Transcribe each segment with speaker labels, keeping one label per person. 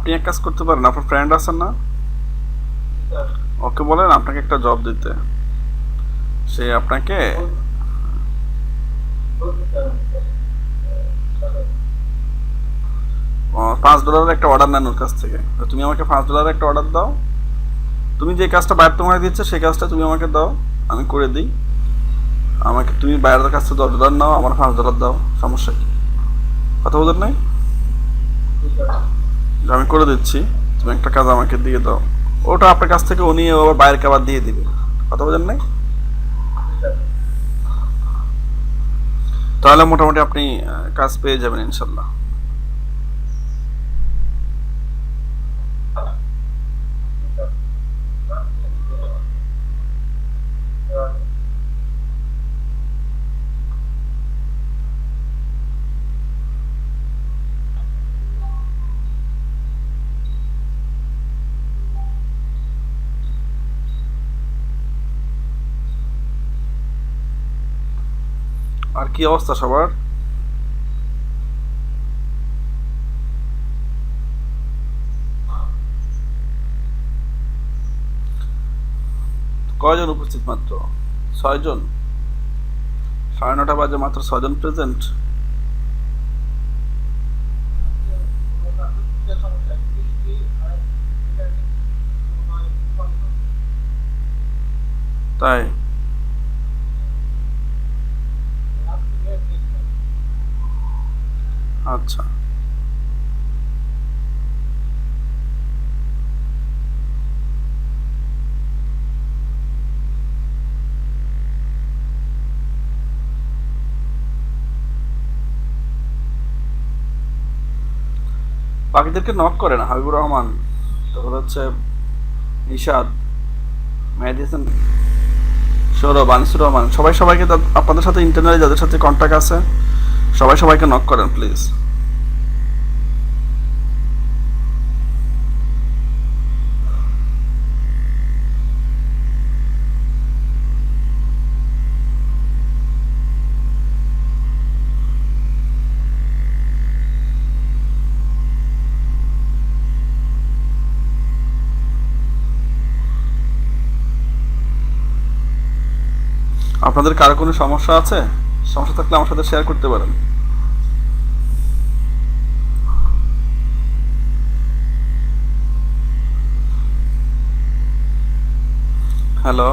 Speaker 1: আপনি এক কাজ করতে পারেন, আপনার ফ্রেন্ড আছেন না,
Speaker 2: স্যার।
Speaker 1: ওকে বলেন আপনাকে একটা জব দিতে। সে আপনাকে
Speaker 2: বলছি স্যার আমি, স্যার।
Speaker 1: $5 একটা অর্ডার নেন ওর কাছ থেকে। তো তুমি আমাকে $5 একটা অর্ডার দাও, তুমি যে কাজটা বাইরে তোমাকে দিচ্ছে সেই কাজটা তুমি আমাকে দাও, আমি করে দিই। আমাকে তুমি বাইরের কাছ থেকে $10 নাও, আমার $5 দাও, সমস্যা কি? কথা বলেন নাই
Speaker 2: জি স্যার।
Speaker 1: যে আমি করে দিচ্ছি, তুমি একটা কাজ আমাকে দিয়ে দাও, ওটা আপনার কাছ থেকে উনি আবার বাইরেকে আবার দিয়ে দিবে। কথা বলেন নাই?
Speaker 2: জি স্যার।
Speaker 1: তাহলে মোটামুটি আপনি কাজ পেয়ে যাবেন ইনশাল্লাহ।
Speaker 2: জি স্যার। স্যার,
Speaker 1: আর কি অবস্থা সবার? কয়জন উপস্থিত? মাত্র 6 জন। 9:30 বাজে, মাত্র 6 জন প্রেজেন্ট।
Speaker 2: সমস্যা বৃষ্টি আর এটা সময় বন্ধ।
Speaker 1: তাই?
Speaker 2: রাত থেকে ঠিক নেই।
Speaker 1: আচ্ছা। বাকিদেরকে নক করেন, হাবিবুর রহমান, তারপর হচ্ছে নিশাদ, মেহেদি হাসান, সৌরভ, আনিসুর রহমান, সবাই সবাইকে আপনাদের সাথে ইন্টারনালি যাদের সাথে কন্ট্যাক্ট আছে সবাই সবাইকে নক করেন প্লিজ। আপনাদের কারো কোনো সমস্যা আছে? সমস্যা থাকলে আমার সাথে শেয়ার করতে পারেন। হ্যালো।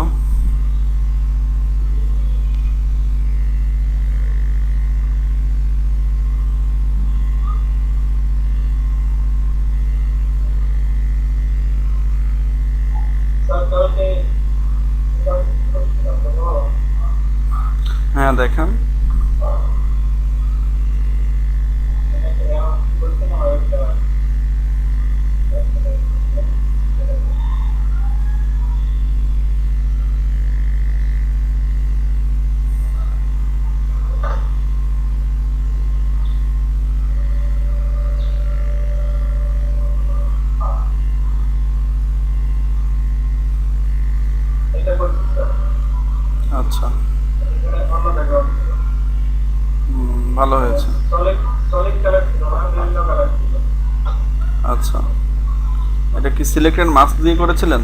Speaker 2: স্যার কালকে স্যার করছিলাম তো
Speaker 1: হ্যাঁ দেখেন।
Speaker 2: বলছি না একটা এটা করছি স্যার।
Speaker 1: আচ্ছা।
Speaker 2: এখানে অন্য ব্যাকগ্রাউন্ড ছিল।
Speaker 1: ভালো হয়েছে।
Speaker 2: সলিড সলিড কালার ছিল না, বিভিন্ন কালার ছিল।
Speaker 1: আচ্ছা, এটা কি সিলেক্টেড মাস্ক দিয়ে করেছিলেন?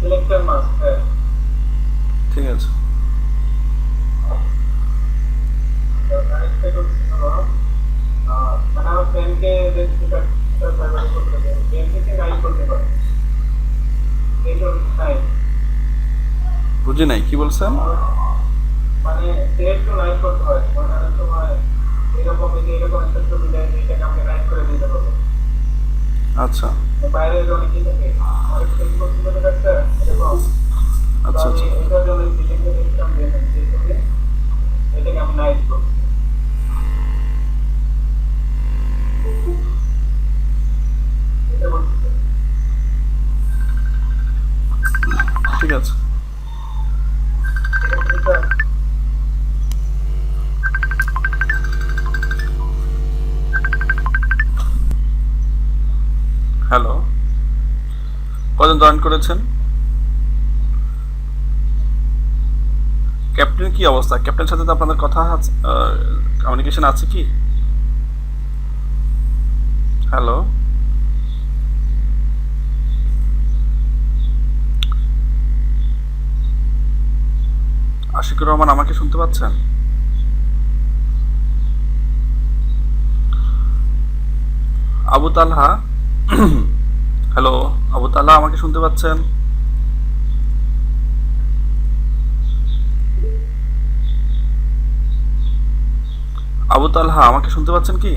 Speaker 2: সিলেক্টর মাস্ক, হ্যাঁ।
Speaker 1: ঠিক আছে।
Speaker 2: তো আরেকটা করছি হলো মানে আমার ফ্রেন্ডকে দেখছি তার ব্যবহার করতে পারে, ফ্রেন্ডকে কি নাই করতে পারে, এইটা নাই।
Speaker 1: বুঝি নাই, কি বলছেন?
Speaker 2: মানে সে একটু নাই করতে হয়, মানে অনেক সময় এরকম এই যে এরকম একটা ছবি দেয় যে এটাকে আমাকে নাই করে দিতে হবে।
Speaker 1: আচ্ছা
Speaker 2: বাইরে অনেকেই থাকে, অনেক ফেস করছিল একটা এরকম। তো
Speaker 1: আচ্ছা।
Speaker 2: আমি
Speaker 1: আচ্ছা
Speaker 2: এটার জন্য সিলেক্টে দেখতাম যে যে ছবি এটাকে আমি নাইট করছি। এটা বলছি স্যার।
Speaker 1: ঠিক আছে।
Speaker 2: এটা বলছি স্যার।
Speaker 1: হ্যালো, কজন জয়েন করেছেন? ক্যাপ্টেন কি অবস্থা? ক্যাপ্টেনের সাথে তো আপনাদের কথা আছে, কমিউনিকেশন আছে কি? হ্যালো। আশিকুর রহমান আমাকে শুনতে পাচ্ছেন? আবু তালহা, হ্যালো আবু তালহা আমাকে শুনতে পাচ্ছেন? আবু তালহা আমাকে শুনতে পাচ্ছেন কি?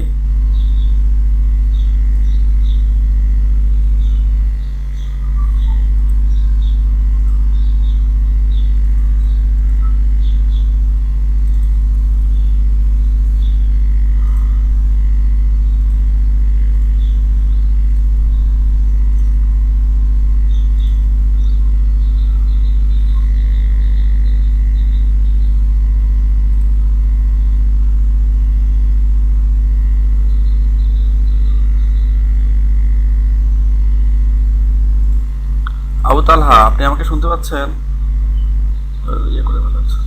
Speaker 1: আবু তালহা আপনি আমাকে শুনতে পাচ্ছেন? ইয়ে করে ফেলেছে,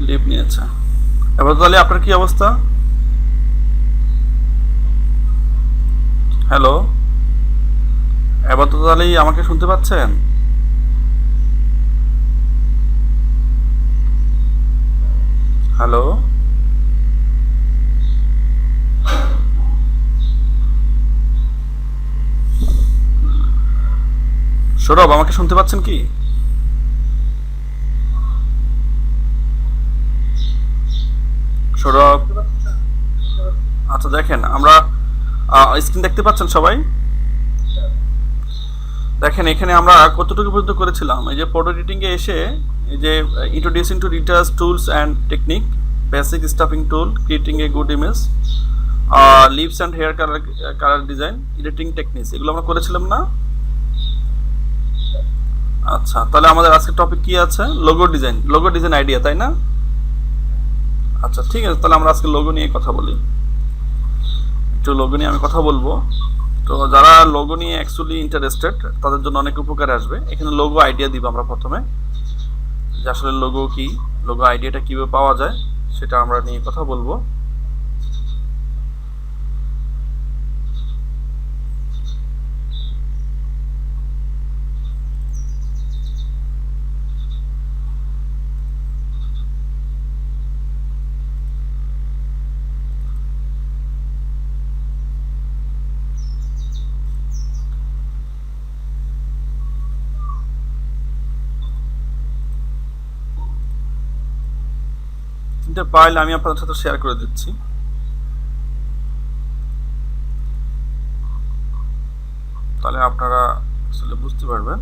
Speaker 1: লিভ নিয়েছে। এবার তাহলে আপনার কি অবস্থা? হ্যালো, এবার তো তাহলে আমাকে শুনতে পাচ্ছেন? হ্যালো, সৌরভ আমাকে শুনতে পাচ্ছেন কি? সৌরভ, আচ্ছা দেখেন আমরা স্ক্রিন দেখতে পাচ্ছেন সবাই? দেখেন এখানে আমরা কতটুকু পর্যন্ত করেছিলাম। এই যে ফটো এডিটিং এ এসে এই যে introducing to retouch tools and technique, basic staffing tool, creating a good image, lips and hair colour design, editing techniques, এগুলো আমরা করেছিলাম না? আচ্ছা, তাহলে আমাদের আজকের টপিক কি আছে? Logo design, logo design idea, তাই না? আচ্ছা ঠিক আছে, তাহলে আমরা আজকে লোগো নিয়ে কথা বলি। একটু লোগো নিয়ে আমি কথা বলবো। তো যারা লোগো নিয়ে অ্যাকচুয়ালি ইন্টারেস্টেড তাদের জন্য অনেক উপকারে আসবে। এখানে লোগো আইডিয়া দিব আমরা প্রথমে, যে আসলে লোগো কি, লোগো আইডিয়াটা কীভাবে পাওয়া যায় সেটা আমরা নিয়ে কথা বলবো। তিনটে ফাইল আমি আপনাদের সাথে শেয়ার করে দিচ্ছি। তাহলে আপনারা আসলে বুঝতে পারবেন।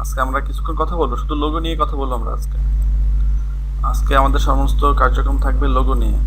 Speaker 1: আজকে আমরা কিছুক্ষণ কথা বলবো, শুধু লোগো নিয়ে কথা বলবো আমরা আজকে। আজকে আমাদের সমস্ত কার্যক্রম থাকবে লোগো নিয়ে।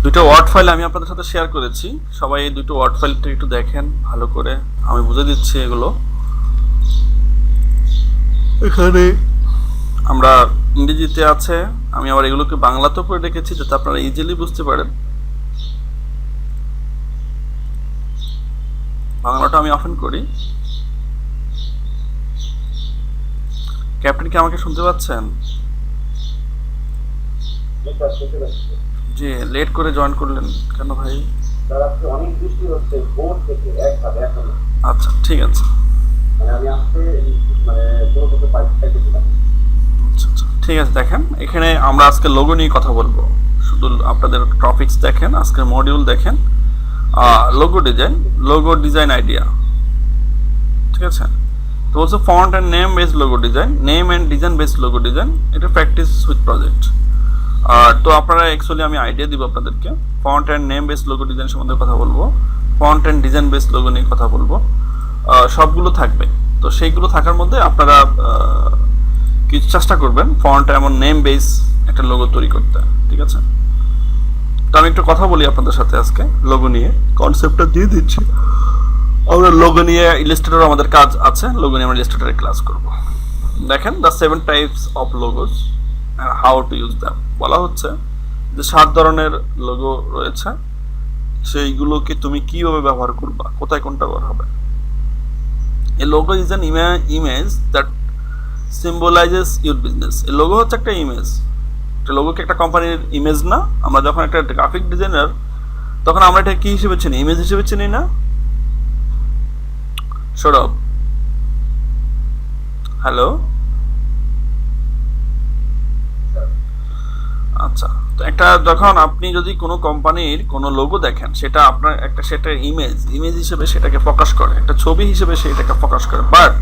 Speaker 1: দুটো ওয়ার্ড ফাইল আমি আপনাদের সাথে শেয়ার করেছি। সবাই এই দুটো ওয়ার্ড ফাইলটা একটু দেখেন ভালো করে, আমি বুঝে দিচ্ছি। এগুলো এখানে আমরা ইংরেজিতে আছে, আমি আবার এগুলোকে বাংলাতেও করে রেখেছি যাতে আপনারা ইজিলি বুঝতে পারেন। বাংলাটা আমি ওপেন করি। ক্যাপ্টেন কি আমাকে শুনতে পাচ্ছেন? জি, লেট করে জয়েন করলেন কেন ভাই?
Speaker 3: অনেক বৃষ্টি হচ্ছে ভোর থেকে একভাবে এখনো।
Speaker 1: আচ্ছা ঠিক আছে,
Speaker 3: আমি আসতে কোনো কিছু পাইতেছিলাম।
Speaker 1: আচ্ছা আচ্ছা ঠিক আছে। দেখেন এখানে আমরা আজকে লোগো নিয়ে কথা বলবো। শুধু আপনাদের টপিকস দেখেন, আজকের মডিউল দেখেন, লোগো ডিজাইন আইডিয়া, ঠিক আছে। তো বলছে font and name based logo design, name and design based logo design, এটা প্র্যাকটিস উইথ প্রজেক্ট। তো আপনারা অ্যাকচুয়ালি আমি আইডিয়া দিব আপনাদেরকে, font and name based logo design সম্বন্ধে কথা বলবো, font and design based logo নিয়ে কথা বলবো, সবগুলো থাকবে। তো সেইগুলো থাকার মধ্যে আপনারা কিছু চেষ্টা করবেন ফন্ট এমন নেম বেস একটা লোগো তৈরি করতে, ঠিক আছে। তো আমি একটু কথা বলি আপনাদের সাথে আজকে লোগো নিয়ে, কনসেপ্টটা দিয়ে দিচ্ছি। আমরা লোগো নিয়ে ইলাস্ট্রেটর আমাদের কাজ আছে, লোগো নিয়ে আমরা ইলাস্ট্রেটরে ক্লাস করব। দেখেন the 7 types of logos and how to use them. বলা হচ্ছে যে 7 ধরনের লোগো রয়েছে, সেইগুলোকে তুমি কিভাবে ব্যবহার করবা, কোথায় কোনটা ব্যবহার হবে। A logo is an image that symbolises your business. এ লোগো হচ্ছে একটা ইমেজ। একটা লোগো কি একটা কোম্পানির ইমেজ না? আমরা যখন একটা গ্রাফিক ডিজাইনার, তখন আমরা এটা কি হিসেবে চিনি? ইমেজ হিসেবে চিনি না? সৌরভ, হ্যালো, আচ্ছা। তো একটা যখন আপনি যদি কোনো কোম্পানির কোনো লোগো দেখেন, সেটা আপনার একটা সেটা ইমেজ হিসেবে সেটাকে প্রকাশ করে, একটা ছবি হিসেবে সেটাকে প্রকাশ করে, বাট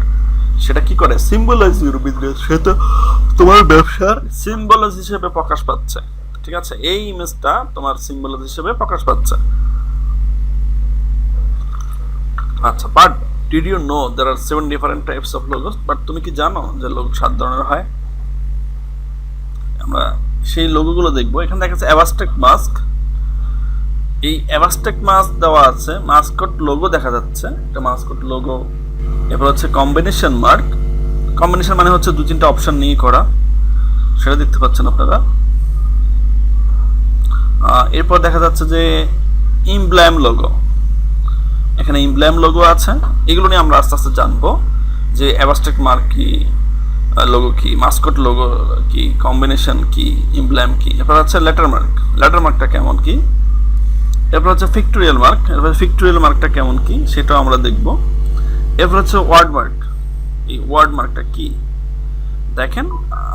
Speaker 1: সেটা কি করে? Symbolise your business. সেটা তোমার ব্যবসার সিম্বলাইজ হিসেবে প্রকাশ পাচ্ছে, ঠিক আছে। এই ইমেজটা তোমার সিম্বলাইজ হিসেবে প্রকাশ পাচ্ছে। আচ্ছা, but did you know there are 7 different types of logos? But তুমি কি জানো যে লোগো 7 ধরনের হয়? আমরা সেই লোগোগুলো দেখবো। এখানে দেখা যাচ্ছে অ্যাবাস্ট্রাক্ট মাস্ক। এই অ্যাবাস্ট্রাক্ট মাস্ক দেওয়া আছে, মাস্কট লোগো দেখা যাচ্ছে, একটা মাস্কট লোগো। এরপর হচ্ছে কম্বিনেশন মার্ক। কম্বিনেশন মানে হচ্ছে 2-3টা অপশন নিয়ে করা, সেটা দেখতে পাচ্ছেন আপনারা। এরপর দেখা যাচ্ছে যে ইমব্লেম লোগো। এখানে ইমব্লেম লোগো আছে। এগুলো নিয়ে আমরা আস্তে আস্তে জানবো যে অ্যাবাস্ট্রাক্ট মার্ক কি, লোগো কি, মাস্কট লোগো কি, কম্বিনেশন কি, ইমব্লেম কি। এরপর হচ্ছে লেটার মার্ক। লেটার মার্কটা কেমন কি। এরপর হচ্ছে পিক্টোরিয়াল মার্ক। এরপর পিক্টোরিয়াল মার্কটা কেমন কি সেটাও আমরা দেখব। এরপর হচ্ছে ওয়ার্ড মার্ক। এই ওয়ার্ড মার্কটা কি দেখেন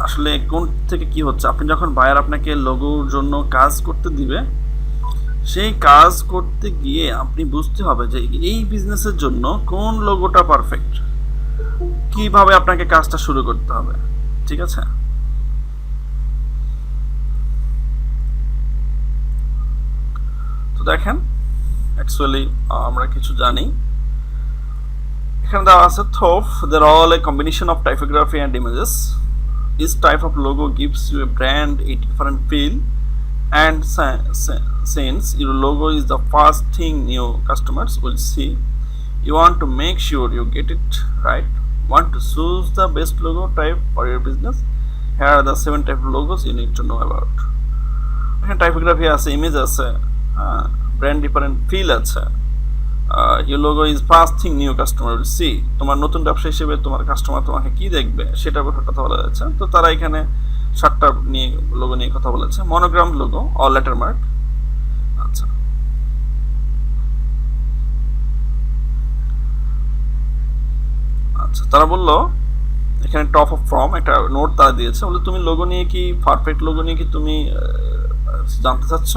Speaker 1: আসলে কোন থেকে কি হচ্ছে। আপনি যখন বায়ার আপনাকে লোগোর জন্য কাজ করতে দিবে, সেই কাজ করতে গিয়ে আপনি বুঝতে হবে যে এই বিজনেসের জন্য কোন লোগোটা পারফেক্ট, কিভাবে আপনাকে কাজটা শুরু করতে হবে, ঠিক আছে। তো দেখেন অ্যাকচুয়ালি আমরা কিছু জানি। এখানে দেওয়া আছে থোফ, there are all a combination of typography and images. Each type of logo gives you a brand, a different feel, and since your logo is the first thing new customers will see, you want to make sure you get it right. Want to choose the best logo type for your business? Here are the 7 type of logos you need to know about. এখানে typography আছে, image আছে, brand different feel আছে, your logo is first thing new customer will see. তোমার নতুন ব্যবসা হিসেবে তোমার customer তোমাকে কি দেখবে সেটার ব্যাপারে কথা বলা যাচ্ছে। তো তারা এখানে 7টা নিয়ে লোগো নিয়ে কথা বলেছে। Monogram logo or letter mark. আচ্ছা, আচ্ছা, তারা বললো এখানে টপ অফ ফ্রম একটা নোট তারা দিয়েছে, বলে তুমি লোগো নিয়ে কি পারফেক্ট লোগো নিয়ে কি তুমি জানতে চাচ্ছ?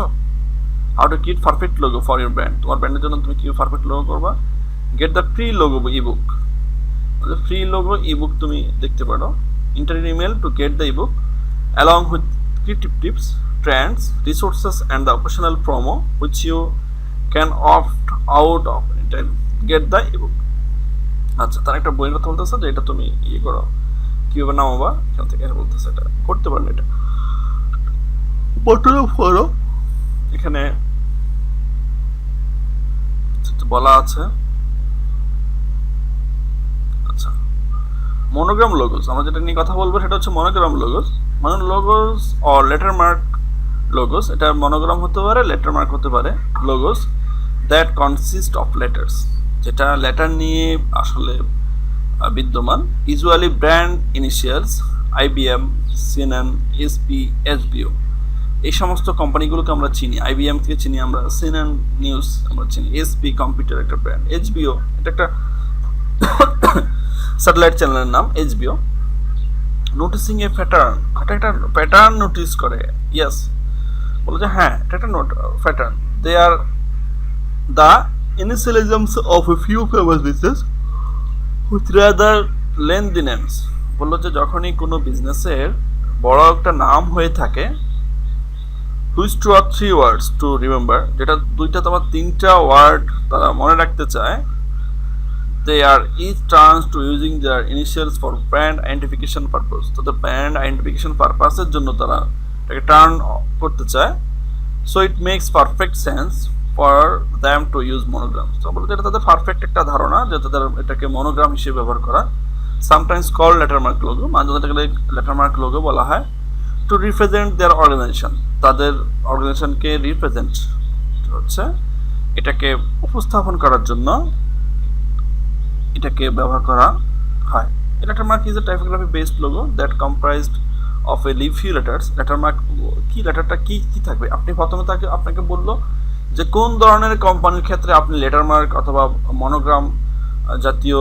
Speaker 1: How to create perfect logo for your brand. তোমার ব্র্যান্ডের জন্য তুমি কি পারফেক্ট লোগো করবা? Get the free logo ebook. Free logo ebook তুমি দেখতে পারো। Inter email to get the ebook along with creative tips, trends, resources and the optional promo which you can opt out of and get the ebook. আচ্ছা, তার একটা বইয়ের কথা বলতেছে যে এটা তুমি ইয়ে করো, কিভাবে নামাবা এখান থেকে বলতেছে, এটা করতে পারেন। এটা বটন করো, এখানে বলা আছে। আচ্ছা, মনোগ্রাম লোগোস, আমরা যেটা নিয়ে কথা বলবো সেটা হচ্ছে monogram logos. Logos or letter mark logos, এটা মনোগ্রাম হতে পারে, লেটার মার্ক হতে পারে। Logos that consist of letters, যেটা লেটার নিয়ে আসলে বিদ্যমান। ইউজুয়ালি ব্র্যান্ড ইনিশিয়ালস, IBM, সিনান, SP, HBO, এই সমস্ত কোম্পানিগুলোকে আমরা চিনি। IBM থেকে চিনি আমরা, সিনান নিউজ আমরা চিনি, SP কম্পিউটার একটা ব্র্যান্ড, HBO এটা একটা স্যাটেলাইট চ্যানেলের নাম HBO। নোটিসিং এ প্যাটার্ন, এটা একটা প্যাটার্ন নোটিস করে। ইয়েস, বলে যে হ্যাঁ এটা একটা note pattern, they are the initialisms of a few famous business with rather lengthy names. বললো যে যখনই কোনো বিজনেসের বড় একটা নাম হয়ে থাকে, which two or three words to remember, যেটা দুইটা তোমার তিনটা ওয়ার্ড তারা মনে রাখতে চায়, they are each turns to using their initials for brand identification purpose. তো ব্র্যান্ড আইডেন্টিফিকেশন পারপাসের জন্য তারা এটাকে টার্ন করতে চায়। So it makes perfect sense for them to use monogram. তো বলতে এটা তাদের পারফেক্ট একটা ধারণা যে তাদের এটাকে মনোগ্রাম হিসেবে ব্যবহার করা। সামটাইমস কল লেটারমার্ক লোগো, মাঝে মাঝে এটাকে লেটারমার্ক লোগো বলা হয়। টু রিপ্রেজেন্ট দেয়ার অর্গানাইজেশন, তাদের অর্গানাইজেশনকে রিপ্রেজেন্ট হচ্ছে এটাকে উপস্থাপন করার জন্য এটাকে ব্যবহার করা হয়। Lettermark is a typography based logo that comprised of a few letters. Lettermark কি, লেটারটা কি কি থাকবে, আপনি প্রথমে আপনাকে বললো যে কোন ধরনের কোম্পানির ক্ষেত্রে আপনি লেটারমার্ক অথবা মনোগ্রাম জাতীয়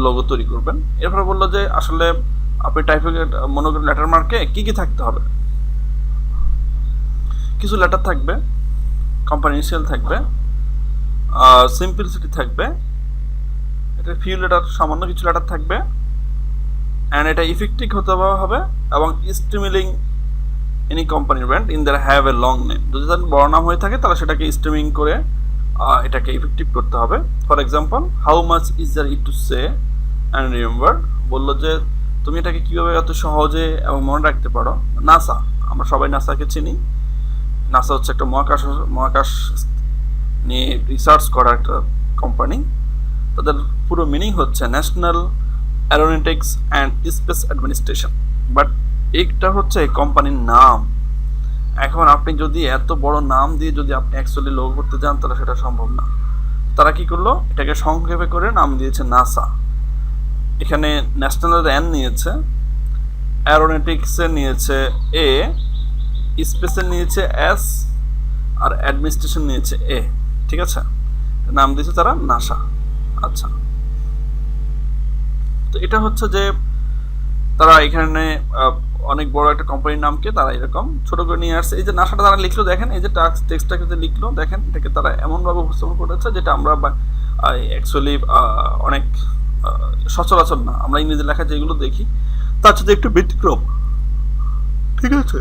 Speaker 1: লোগো তৈরি করবেন। এরপরে বললো যে আসলে আপনি মনোগ্রাম লেটারমার্কে কি কি থাকতে হবে। কিছু লেটার থাকবে, কোম্পানি ইনিশিয়াল থাকবে, সিম্পলিসিটি থাকবে, এটা ফিউ লেটার, সামান্য কিছু লেটার থাকবে, অ্যান্ড এটা ইফেক্টিভ হতে হবে এবং স্টিমিলিং এনি কোম্পানির brand in there have a long name. যদি তার বড় নাম হয়ে থাকে তাহলে সেটাকে স্টিমিং করে এটাকে ইফেক্টিভ করতে হবে। For example, how much is there it to say and remember, বললো যে তুমি এটাকে কীভাবে এত সহজে এবং মনে রাখতে পারো। নাসা, আমরা সবাই নাসাকে চিনি। নাসা হচ্ছে একটা মহাকাশ নিয়ে রিসার্চ করা একটা কোম্পানি। তাদের পুরো মিনিং হচ্ছে national Aeronautics and space administration, but এইটা হচ্ছে কোম্পানির নাম। এখন আপনি যদি এত বড় নাম দিয়ে যদি আপনি অ্যাকচুয়ালি লোগো করতে যান তাহলে সেটা সম্ভব না। তারা কি করলো, এটাকে সংক্ষেপে করে নাম দিয়েছে নাসা। এখানে ন্যাশনালের এন নিয়েছে, অ্যারোনটিক্সের নিয়েছে এ, স্পেসের নিয়েছে এস, আর অ্যাডমিনিস্ট্রেশন নিয়েছে এ। ঠিক আছে, নাম দিয়েছে তারা নাসা। আচ্ছা, তো এটা হচ্ছে যে তারা এখানে অনেক বড় একটা কোম্পানির নামকে তারা এরকম ছোট করে নিয়ে আসছে। এই যে নাসাটা তারা লিখলো, দেখেন এই যে টেক্সটটাকে যে লিখলো, দেখেন এটাকে তারা এমনভাবে উপস্থাপন করেছে যেটা আমরা অ্যাকচুয়ালি অনেক সচরাচর না, আমরা ইংরেজি লেখা যেগুলো দেখি তার সাথে একটু ব্যতিক্রম। ঠিক আছে,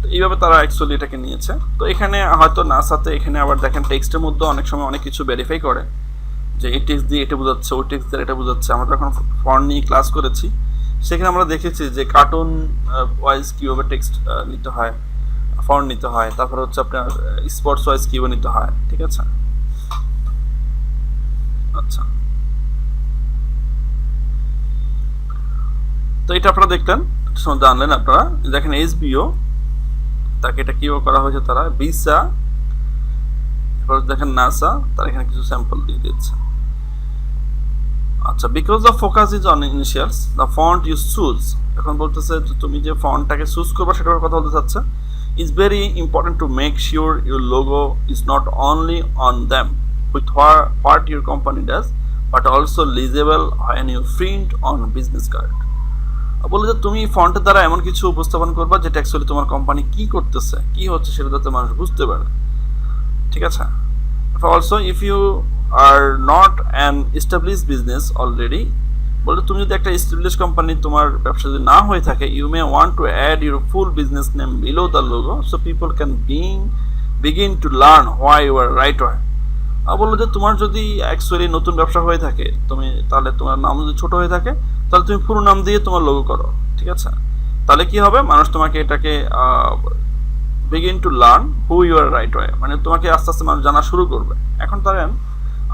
Speaker 1: তো এইভাবে তারা অ্যাকচুয়ালি এটাকে নিয়েছে। তো এখানে হয়তো নাসাতে এখানে আবার দেখেন টেক্সটের মধ্যে অনেক সময় অনেক কিছু ভেরিফাই করে যে এই টেক্সট দিয়ে এটা বোঝাচ্ছে, ওই টেক্সট দিয়ে এটা বোঝাচ্ছে। আমরা যখন ফন্ট নিয়ে ক্লাস করেছি সেখানে আমরা দেখেছি যে কার্টুন ওয়াইজ কীভাবে টেক্সট নিতে হয়, ফন্ট নিতে হয়, তারপরে হচ্ছে আপনার স্পোর্টস ওয়াইজ কীভাবে নিতে হয়। ঠিক আছে, আচ্ছা, তো এটা আপনারা দেখলেন, জানলেন আপনারা। দেখেন এসবিও, তাকে এটা কীভাবে করা হয়েছে, তারা ভিসা, এবার দেখেন নাসা, তারা এখানে কিছু স্যাম্পল দিয়ে দিচ্ছে। আচ্ছা, because the focus is on initials the font use choose. এখন বলতেছে তুমি যে ফন্টটাকে চুজ করবে সেটার কথা বলতে চাচ্ছে। Is very important to make sure your logo is not only on them with what your company does but also legible when you print on business card. বলে যে তুমি ফন্টের দ্বারা এমন কিছু উপস্থাপন করবা যেটা অ্যাকচুয়ালি তোমার কোম্পানি কি করতেছে, কি হচ্ছে সেটা যাতে মানুষ বুঝতে পারে। ঠিক আছে, also if you are not an establish business already, বলে তুমি যদি একটা এস্টাবলিশ কোম্পানি তোমার ব্যবসা যদি না হয়ে থাকে, you may want to add your full business name below the logo so people can begin to learn why you are right way. বললো যে তোমার যদি অ্যাকচুয়ালি নতুন ব্যবসা হয়ে থাকে, তুমি তাহলে তোমার নাম যদি ছোট হয়ে থাকে তাহলে তুমি পুরো নাম দিয়ে তোমার লোগো করো। ঠিক আছে, তাহলে কি হবে, মানুষ তোমাকে এটাকে begin to learn who you are right way, মানে তোমাকে আস্তে আস্তে মানুষ জানা শুরু করবে। এখন ধরেন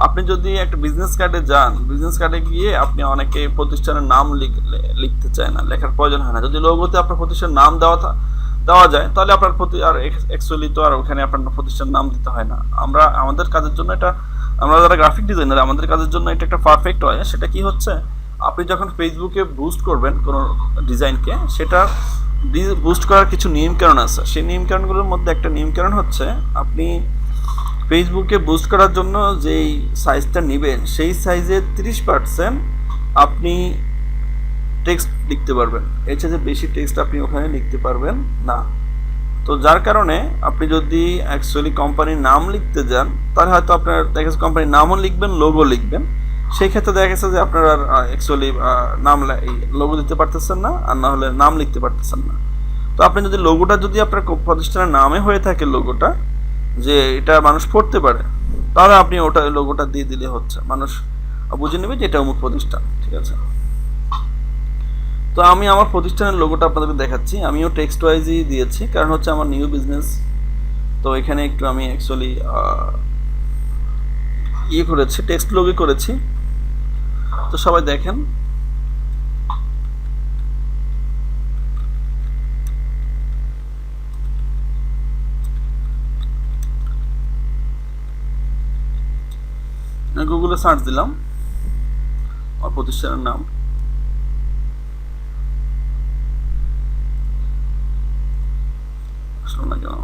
Speaker 1: আপনি যদি একটা বিজনেস কার্ডে যান, বিজনেস কার্ডে গিয়ে আপনি অনেকে প্রতিষ্ঠানের নাম লিখতে চায় না, লেখার প্রয়োজন হয় না। যদি লোগোতে আপনার প্রতিষ্ঠানের নাম দেওয়া যায় তাহলে আপনার প্রতি আর অ্যাকচুয়ালি তো আর ওখানে আপনার প্রতিষ্ঠানের নাম দিতে হয় না। আমরা আমাদের কাজের জন্য এটা, আমরা যারা গ্রাফিক ডিজাইনার আমাদের কাজের জন্য এটা একটা পারফেক্ট হয়। সেটা কি হচ্ছে, আপনি যখন ফেসবুকে বুস্ট করবেন কোনো ডিজাইনকে, সেটা বুস্ট করার কিছু নিয়মকানুন আছে। সেই নিয়মকানুনগুলোর মধ্যে একটা নিয়মকানুন হচ্ছে, আপনি ফেসবুকে বুস্ট করার জন্য যেই সাইজটা নেবেন সেই সাইজের 30% আপনি টেক্সট লিখতে পারবেন, এর চেয়ে বেশি টেক্সট আপনি ওখানে লিখতে পারবেন না। তো যার কারণে আপনি যদি অ্যাকচুয়ালি কোম্পানির নাম লিখতে যান তাহলে হয়তো আপনার দেখা যাচ্ছে কোম্পানির নামও লিখবেন, লোগো লিখবেন, সেই ক্ষেত্রে দেখা গেছে যে আপনার আর অ্যাকচুয়ালি নাম লোগো দিতে পারতেছেন না, আর না হলে নাম লিখতে পারতেছেন না। তো আপনি যদি লোগোটা যদি আপনার প্রতিষ্ঠানের নামে হয়ে থাকে, লোগোটা যে এটা মানুষ পড়তে পারে, তাহলে আপনি ওটা লোগোটা দিয়ে দিলে হচ্ছে, মানুষ বুঝে নেবে যে এটা অমুক প্রতিষ্ঠান। ঠিক আছে, তো আমি আমার প্রতিষ্ঠানের লোগোটা আপনাদেরকে দেখাচ্ছি। আমিও টেক্সট ওয়াইজই দিয়েছি, কারণ হচ্ছে আমার নিউ বিজনেস। তো এখানে একটু আমি অ্যাকচুয়ালি ইয়ে করেছি, টেক্সট লোগো করেছি। তো সবাই দেখেন, গুগলে সার্চ দিলাম আমার প্রতিষ্ঠানের নাম, আসলো না কেন?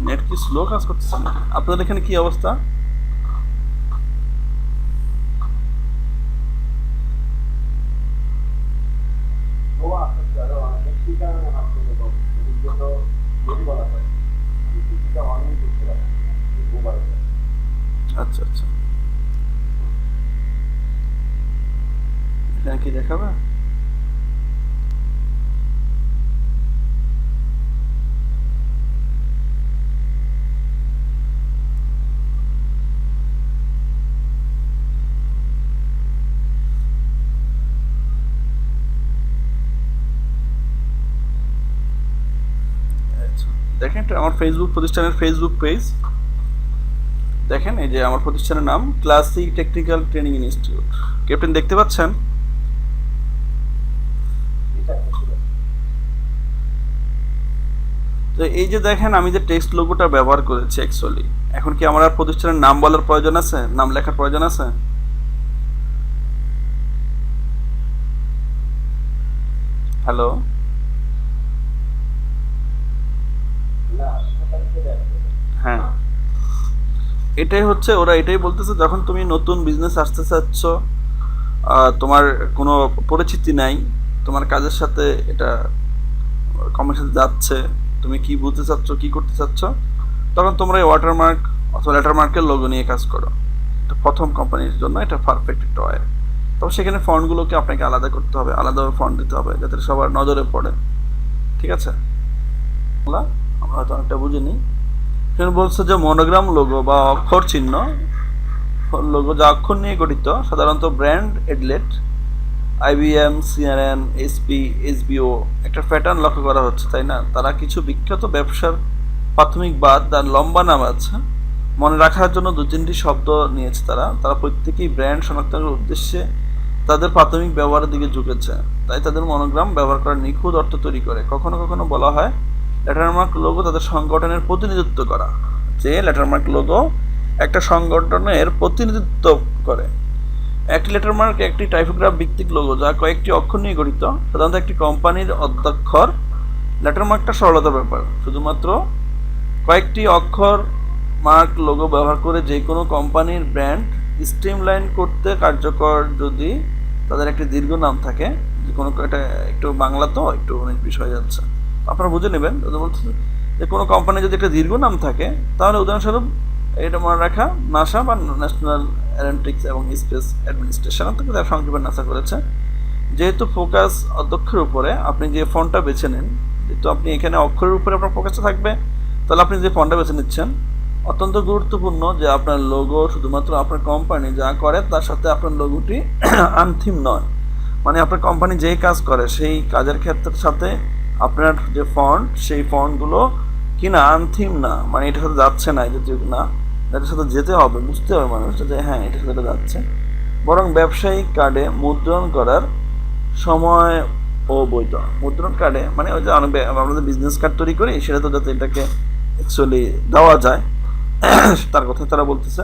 Speaker 1: নেট কি স্লো কাজ করতেছে নাকি? আপনাদের এখানে কি অবস্থা?
Speaker 3: ও আসলে আরো একটি কারণে হাসতে দেবো, এর জন্য যদি বলা হয় কিছুটা অনেক করতে পারে মোবাইল।
Speaker 1: আচ্ছা আচ্ছা, এখানে কি দেখাবে? আচ্ছা, দেখেন এটা আমার ফেসবুক প্রতিষ্ঠানের ফেসবুক পেজ। দেখেন এই যে আমার প্রতিষ্ঠানের নাম classic technical training institute. Captain দেখতে পাচ্ছেন? তো এই যে দেখেন আমি যে টেক্সট লোগোটা ব্যবহার করেছি অ্যাকচুয়ালি, এখন কি আমার আর প্রতিষ্ঠানের নাম বলার প্রয়োজন আছে, নাম লেখার প্রয়োজন আছে? হ্যালো,
Speaker 3: না সেখানে চলে আসবে।
Speaker 1: হ্যাঁ, এটাই হচ্ছে, ওরা এটাই বলতেছে যখন তুমি নতুন বিজনেস আসতে চাচ্ছ, তোমার কোনো পরিচিতি নাই, তোমার কাজের সাথে এটা কমার্শিয়াল যাচ্ছে, তুমি কি বুঝতে চাচ্ছ, কি করতে চাচ্ছ, তখন তোমরা এই ওয়াটারমার্ক অথবা লেটারমার্কের লোগো নিয়ে কাজ করো। এটা প্রথম কোম্পানির জন্য এটা পারফেক্ট একটা ওয়ে। তবে সেখানে ফন্টগুলোকে আপনাকে আলাদা করতে হবে, আলাদাভাবে ফন্ট দিতে হবে যাতে সবার নজরে পড়ে। ঠিক আছে, আমরা হয়তো অনেকটা বুঝিনি। এখানে বলছে যে মনোগ্রাম লোগো বা অক্ষর চিহ্ন লোগো যা অক্ষর নিয়ে গঠিত, সাধারণত ব্র্যান্ড এডলেট, আইবিএম, সিআরএন, এসপি, এসবিও একটা প্যাটার্ন লক্ষ্য করা হচ্ছে, তাই না? তারা কিছু বিখ্যাত ব্যবসার প্রাথমিক বাদ তার লম্বা নাম আছে, মনে রাখার জন্য 2-3টি শব্দ নিয়েছে তারা। তারা প্রত্যেকেই ব্র্যান্ড শনাক্তকরণের উদ্দেশ্যে তাদের প্রাথমিক ব্যবহারের দিকে ঝুঁকেছে, তাই তাদের মনোগ্রাম ব্যবহার করার নিখুঁত অর্থ তৈরি করে। কখনো কখনো বলা হয় লেটারমার্ক লোগো তাদের সংগঠনের প্রতিনিধিত্ব করা, যে লেটারমার্ক লোগো একটা সংগঠনের প্রতিনিধিত্ব করে। একটি লেটারমার্ক একটি টাইপোগ্রাফ ভিত্তিক লোগো যা কয়েকটি অক্ষর নিয়ে গঠিত, সাধারণত একটি কোম্পানির অধ্যক্ষর। লেটারমার্কটা সরলতার ব্যাপার, শুধুমাত্র কয়েকটি অক্ষর মার্ক লোগো ব্যবহার করে যে কোনো কোম্পানির ব্র্যান্ড স্ট্রিমলাইন করতে কার্যকর যদি তাদের একটি দীর্ঘ নাম থাকে। যে কোনো এটা একটু বাংলা তো একটু অনেক বিষয় যাচ্ছে, আপনারা বুঝে নেবেন। বলছে যে কোনো কোম্পানির যদি একটা দীর্ঘ নাম থাকে, তাহলে উদাহরণস্বরূপ এটা মনে রাখা নাসা বা ন্যাশনাল অ্যারোনটিক্স এবং স্পেস অ্যাডমিনিস্ট্রেশন থেকে তার সংক্ষেপে নাসা করেছে। যেহেতু ফোকাস অধ্যক্ষের উপরে, আপনি যে ফন্টটা বেছে নেন, যেহেতু আপনি এখানে অক্ষরের উপরে আপনার ফোকাসটা থাকবে, তাহলে আপনি যে ফন্টটা বেছে নিচ্ছেন অত্যন্ত গুরুত্বপূর্ণ যে আপনার লোগো শুধুমাত্র আপনার কোম্পানি যা করে তার সাথে আপনার লোগোটি আনথিম নয়। মানে আপনার কোম্পানি যেই কাজ করে সেই কাজের ক্ষেত্রের সাথে আপনার যে ফন্ট, সেই ফন্টগুলো কিনা আনথিম না, মানে এটার সাথে যাচ্ছে না, এটা না, এটার সাথে যেতে হবে, বুঝতে হবে মানুষটা যে হ্যাঁ এটার সাথে যাচ্ছে, বরং ব্যবসায়িক কার্ডে মুদ্রণ করার সময় ও বৈধ। মুদ্রণ কার্ডে মানে ওই যে আমরা যে বিজনেস কার্ড তৈরি করি, সেটা তো যাতে এটাকে অ্যাকচুয়ালি দেওয়া যায় তার কথা তারা বলতেছে।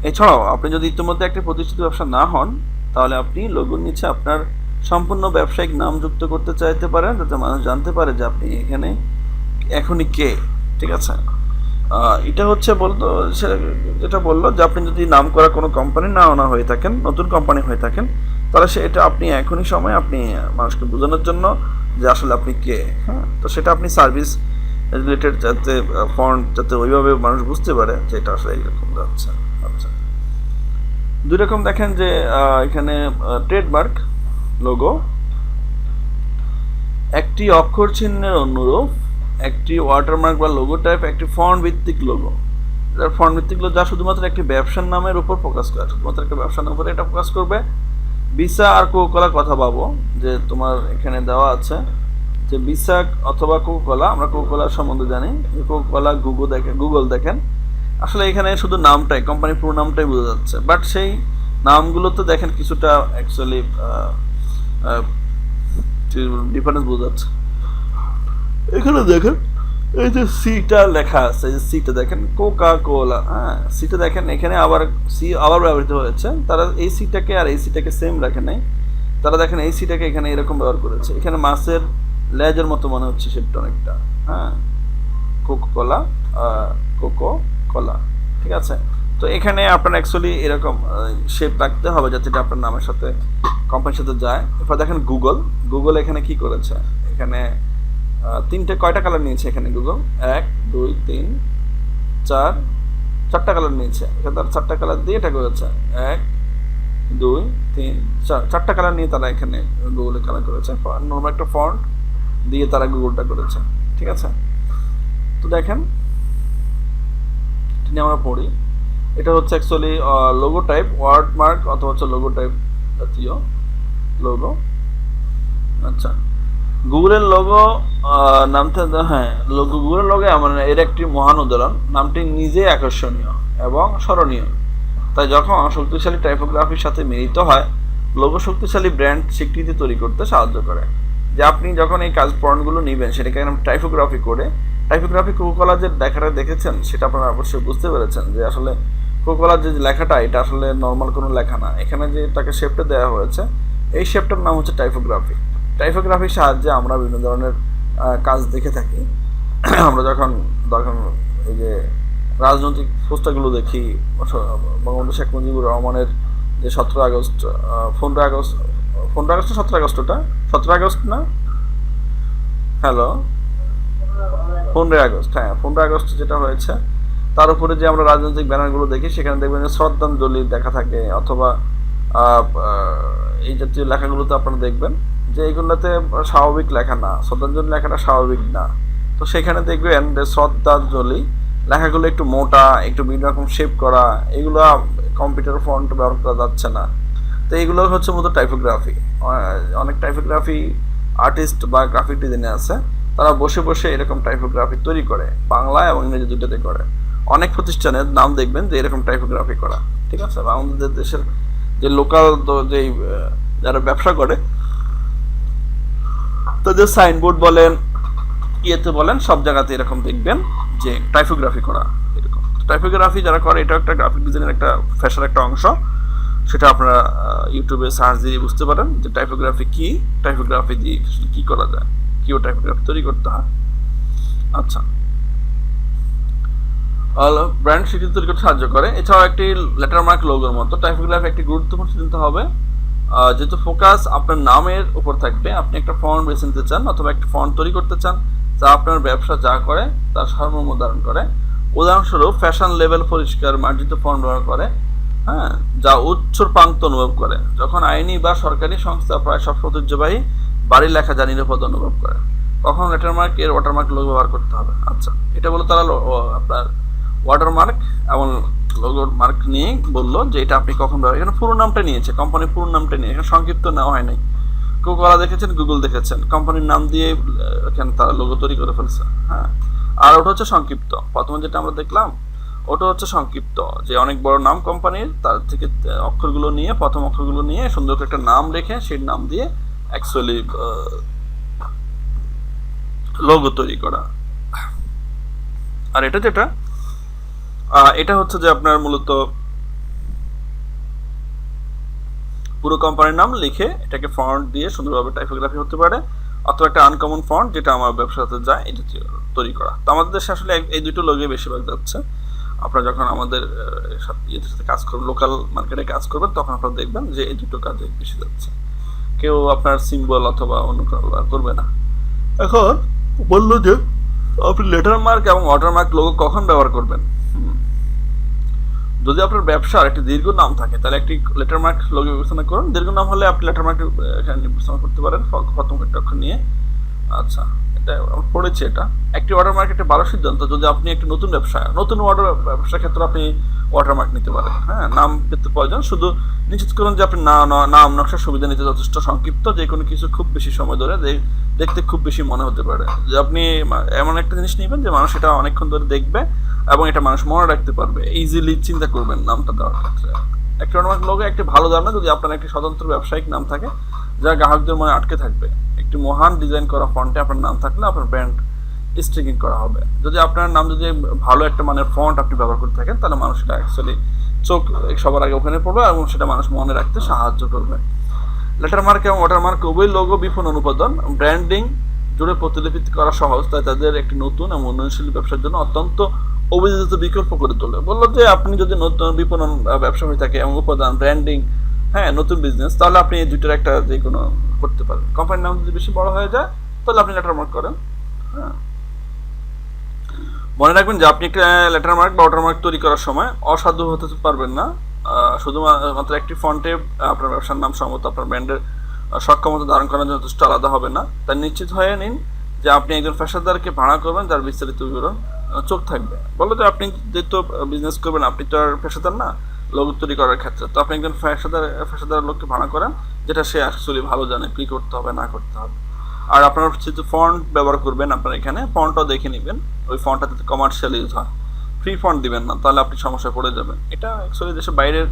Speaker 1: এছাড়াও আপনি যদি ইতিমধ্যে একটি প্রতিষ্ঠিত ব্যবসা না হন, তাহলে আপনি লোগোর নিচে আপনার সম্পূর্ণ ব্যবসায়িক নাম যুক্ত করতে চাইতে পারেন, যাতে মানুষ জানতে পারে যে আপনি এখানে এখনই কে। ঠিক আছে, এটা হচ্ছে বলতো যেটা বললো যে আপনি যদি নাম করা কোনো কোম্পানি না হয়ে থাকেন, নতুন কোম্পানি হয়ে থাকেন, তাহলে এটা আপনি এখনই সময় আপনি মানুষকে বোঝানোর জন্য যে আসলে আপনি কে। হ্যাঁ, তো সেটা আপনি সার্ভিস রিলেটেড যাতে ফন্ট যাতে ওইভাবে মানুষ বুঝতে পারে যে এটা আসলে এইরকম যাচ্ছে। আচ্ছা, দুই রকম দেখেন যে এখানে ট্রেডমার্ক লোগো, একটি অক্ষর চিহ্নের অনুরূপ একটি ওয়াটারমার্ক বা লোগো টাইপ একটি ফন্ট ভিত্তিক লোগো। ফন্ট ভিত্তিক লোগো যা শুধুমাত্র একটি ব্যবসার নামের উপর ফোকাস করে, শুধুমাত্র একটা ব্যবসার নামের উপরে এটা ফোকাস করবে। ভিসা আর কোকোকলার কথা ভাবো, যে তোমার এখানে দেওয়া আছে যে ভিসা অথবা কোকোকলা। আমরা কোকোকলার সম্বন্ধে জানি যে কোকোকলা গুগল দেখেন, আসলে এখানে শুধু নামটাই, কোম্পানির পুরো নামটাই বোঝা যাচ্ছে, বাট সেই নামগুলোতে দেখেন কিছুটা অ্যাকচুয়ালি ডিফারেন্স বোঝা যাচ্ছে। এখানে দেখেন এই যে সিটা লেখা আছে, এই যে সিটা দেখেন কোকা কোলা, হ্যাঁ সিটা দেখেন এখানে আবার সি আবার ব্যবহৃত হয়েছে। তারা এই সিটাকে আর এই সিটাকে সেম রাখে নাই, তারা দেখেন এই সিটাকে এখানে এরকম ব্যবহার করেছে। এখানে মাছের লেজের মতো মনে হচ্ছে শেপটা অনেকটা, হ্যাঁ কোকো কলা। ঠিক আছে, তো এখানে আপনার অ্যাকচুয়ালি এরকম শেপ রাখতে হবে যাতে এটা আপনার নামের সাথে কোম্পানির সাথে যায়। এরপর দেখেন গুগল এখানে কি করেছে, এখানে কয়টা কালার নিয়েছে এখানে গুগল, 1 2 3 4 4টা কালার নিয়েছে। এখানে তার 4টা কালার দিয়ে এটা করেছে, 1 2 3 4 4টা কালার নিয়ে তারা এখানে গুগলে কালার করেছে। নর্মাল একটা ফন্ট দিয়ে তারা গুগলটা করেছে। ঠিক আছে, তো দেখেন আমরা পড়ি, এটা হচ্ছে অ্যাকচুয়ালি লোগো টাইপ ওয়াটারমার্ক অথবা হচ্ছে লোগো টাইপ জাতীয় লোগো। আচ্ছা, গুগলের লোগো নামটা, হ্যাঁ গুগলের লোগো মানে এর একটি মহান উদাহরণ। নামটি নিজেই আকর্ষণীয় এবং স্মরণীয়, তাই যখন শক্তিশালী টাইপোগ্রাফির সাথে মিলিত হয়, লোগো শক্তিশালী ব্র্যান্ড স্বীকৃতি তৈরি করতে সাহায্য করে। যে আপনি যখন এই পয়েন্টগুলো নেবেন সেটাকে টাইপোগ্রাফি করে, টাইপোগ্রাফি কোকোকলার যে লেখাটা দেখেছেন সেটা আপনারা অবশ্যই বুঝতে পেরেছেন যে আসলে কোকোকলার যে লেখাটা এটা আসলে নর্মাল কোনো লেখা না। এখানে যে তাকে শেপটা দেওয়া হয়েছে, এই শেপটার নাম হচ্ছে টাইপোগ্রাফি। টাইপোগ্রাফির সাহায্যে আমরা বিভিন্ন ধরনের কাজ দেখে থাকি। আমরা যখন এই যে রাজনৈতিক পোস্টারগুলো দেখি, বঙ্গবন্ধু শেখ মুজিবুর রহমানের যে 17 আগস্ট 17 আগস্ট না, হ্যালো 15 আগস্ট, হ্যাঁ 15 আগস্ট যেটা হয়েছে, তার উপরে যে আমরা রাজনৈতিক ব্যানারগুলো দেখি সেখানে দেখবেন যে শ্রদ্ধাঞ্জলি দেখা থাকে, অথবা এই জাতীয় লেখাগুলোতে আপনারা দেখবেন যে এইগুলোতে স্বাভাবিক লেখা না, শ্রদ্ধাঞ্জলি লেখাটা স্বাভাবিক না। তো সেখানে দেখবেন যে শ্রদ্ধাঞ্জলি লেখাগুলো একটু মোটা, একটু বিভিন্ন রকম শেপ করা, এগুলো কম্পিউটার ফন্ট ব্যবহার করা যাচ্ছে না। তো এইগুলো হচ্ছে মতো টাইপোগ্রাফি। অনেক টাইপোগ্রাফি আর্টিস্ট বা গ্রাফিক ডিজাইনার আছে, তারা বসে বসে এরকম টাইপোগ্রাফি তৈরি করে, বাংলা এবং ইংরেজি দুটোতে করে। অনেক প্রতিষ্ঠানের নাম দেখবেন যে এরকম টাইপোগ্রাফি করা। ঠিক আছে, আমাদের দেশের যে লোকাল যেই যারা ব্যবসা করে তাদের সাইনবোর্ড বলেন, ইয়েতে বলেন, সব জায়গাতে এরকম দেখবেন যে টাইপোগ্রাফি করা। এরকম টাইপোগ্রাফি যারা করে, এটা একটা গ্রাফিক ডিজাইনের একটা ফ্যাশনের একটা অংশ। সেটা আপনারা ইউটিউবে সার্চ দিয়ে বুঝতে পারেন যে টাইপোগ্রাফি কি, টাইপোগ্রাফি দিয়ে কি করা যায়, কিও টাইপোগ্রাফি তৈরি করতে হয়। আচ্ছা, ব্র্যান্ড স্বীকৃতি তৈরি করতে সাহায্য করে। এছাড়াও একটি লেটারমার্ক লোগোর মতো টাইপোগ্রাফি একটি গুরুত্বপূর্ণ সিদ্ধান্ত হবে, যেহেতু ফোকাস আপনার নামের উপর থাকবে। আপনি একটা ফন্ট বেছে নিতে চান অথবা একটা ফন্ট তৈরি করতে চান যা আপনার ব্যবসা যা করে তার সারমর্ম ধারণ করে। উদাহরণস্বরূপ ফ্যাশন লেভেল পরিষ্কার মার্জিত ফন্ট ব্যবহার করে, হ্যাঁ, যা উচ্চর প্রান্ত অনুভব করে। যখন আইনি বা সরকারি সংস্থা প্রায় সব ঐতিহ্যবাহী বাড়ি লেখা যা নিরাপদ অনুভব করে, কখন লেটারমার্ক এর ওয়াটারমার্ক লোগো ব্যবহার করতে হবে। আচ্ছা, এটা বলে তারা আপনার ওয়াটারমার্ক এবং লোগোর মার্ক নিয়ে বললো যে এটা আপনি কখন ব্যবহার, এখানে পুরো নামটা নিয়েছে, কোম্পানির পুরো নামটা নিয়ে, এখানে সংক্ষিপ্ত নেওয়া হয় নাই। কোকোকলা দেখেছেন, গুগল দেখেছেন, কোম্পানির নাম দিয়ে এখানে তারা লোগো তৈরি করে ফেলছে। হ্যাঁ, আর ওটা হচ্ছে সংক্ষিপ্ত। প্রথমে যেটা আমরা দেখলাম ওটা হচ্ছে সংক্ষিপ্ত, যে অনেক বড় নাম কোম্পানির, তার থেকে অক্ষরগুলো নিয়ে, প্রথম অক্ষরগুলো নিয়ে সুন্দর একটা নাম রেখে সেই নাম দিয়ে অ্যাকচুয়ালি লোগো তৈরি করা। আর এটা যেটা এটা হচ্ছে যে আপনার মূলত পুরো কোম্পানির নাম লিখে এটাকে ফন্ট দিয়ে সুন্দরভাবে টাইপোগ্রাফি হতে পারে, অথবা একটা আনকমন ফন্ট যেটা আমার ব্যবসাতে যায় এটা তৈরি করা। তো আমাদের দেশে আসলে এই দুটো লোগোই বেশিরভাগ যাচ্ছে। আপনারা যখন আমাদের ইয়েদের সাথে কাজ করবেন, লোকাল মার্কেটে কাজ করবেন, তখন আপনারা দেখবেন যে এই দুটো কাজে বেশি যাচ্ছে। কেউ আপনার সিম্বল অথবা অন্য কোনো ব্যবহার করবে না। এখন বললো যে আপনি লেটার মার্ক এবং ওয়াটারমার্ক লোগো কখন ব্যবহার করবেন। যদি আপনার ব্যবসার একটি দীর্ঘ নাম থাকে তাহলে একটি লেটার মার্ক লোগো বিবেচনা করুন। দীর্ঘ নাম হলে আপনি লেটার মার্ক এখানে বিবেচনা করতে পারেন প্রথম একটা অক্ষর নিয়ে। আচ্ছা, এটা পড়েছি। এটা একটি ওয়াটারমার্ক একটা ভালো সিদ্ধান্ত যদি আপনি একটি নতুন ব্যবসার ক্ষেত্রে আপনি ওয়াটারমার্ক নিতে পারেন। হ্যাঁ, নাম পেতে প্রয়োজন, শুধু নিশ্চিত করুন যে আপনি নাম নকশার সুবিধা নিতে যথেষ্ট সংক্ষিপ্ত, যে কোনো কিছু খুব বেশি সময় ধরে দেখতে খুব বেশি মনে হতে পারে। যে আপনি এমন একটা জিনিস নেবেন যে মানুষ এটা অনেকক্ষণ ধরে দেখবে এবং এটা মানুষ মনে রাখতে পারবে, ইজিলি চিন্তা করবেন নামটা দেওয়ার ক্ষেত্রে। একটা ওয়াটারমার্ক লোগো একটি ভালো ধারণা যদি আপনার একটি স্বতন্ত্র ব্যবসায়িক নাম থাকে যা গ্রাহকদের মনে আটকে থাকবে। একটি মহান ডিজাইন করা ফন্টে আপনার নাম থাকলে আপনার ব্র্যান্ড স্টিকিং করা হবে। যদি আপনার নাম যদি ভালো একটা মানের ফন্ট আপনি ব্যবহার করে থাকেন তাহলে মানুষ এটা অ্যাকচুয়ালি চোখ সবার আগে ওখানে পড়বে এবং সেটা মানুষ মনে রাখতে সাহায্য করবে। লেটার মার্ক এবং ওয়াটারমার্ক উভয় লোগো বিপণন উপাদান, ব্র্যান্ডিং জুড়ে প্রতিলিপি করা সহজ, তাই তাদের একটি নতুন এবং উন্নয়নশীল ব্যবসার জন্য অত্যন্ত অভিযোজিত বিকল্প করে তোলে। বললো যে আপনি যদি নতুন বিপণন ব্যবসা হয়ে থাকে এবং উপাদান ব্র্যান্ডিং, হ্যাঁ, নতুন বিজনেস, তাহলে আপনি এই দুইটার একটা যে কোনো করতে পারেন। কোম্পানির নাম যদি বেশি বড় হয়ে যায় তাহলে আপনি লেটার মার্ক করেন। হ্যাঁ, মনে রাখবেন যে আপনি একটা লেটার মার্ক বা ওয়াটারমার্ক তৈরি করার সময় অসাধু হতে পারবেন না। শুধুমাত্র একটি ফন্টে আপনার ব্যবসার নাম সম্ভবত আপনার ব্র্যান্ডের সক্ষমতা ধারণ করার জন্য যথেষ্ট আলাদা হবে না। তাই নিশ্চিত হয়ে নিন যে আপনি একজন পেশাদারকে ভাড়া করবেন যার বিস্তারিত বিবরণ চোখ থাকবে। বলো যে আপনি যেহেতু বিজনেস করবেন, আপনি তো আর পেশাদার না লোগো তৈরি করার ক্ষেত্রে, তো আপনি একজন পেশাদার লোককে ভাড়া করেন যেটা সে অ্যাকচুয়ালি ভালো জানে কি করতে হবে না করতে হবে। আর আপনার যেহেতু ফন্ট ব্যবহার করবেন, আপনার এখানে ফন্টটাও দেখে নেবেন ওই ফন্টটা যাতে কমার্শিয়াল ইউজ হয়, ফ্রি ফন্ট দিবেন না, তাহলে আপনি সমস্যায় পড়ে যাবেন। এটা অ্যাকচুয়ালি দেশের বাইরের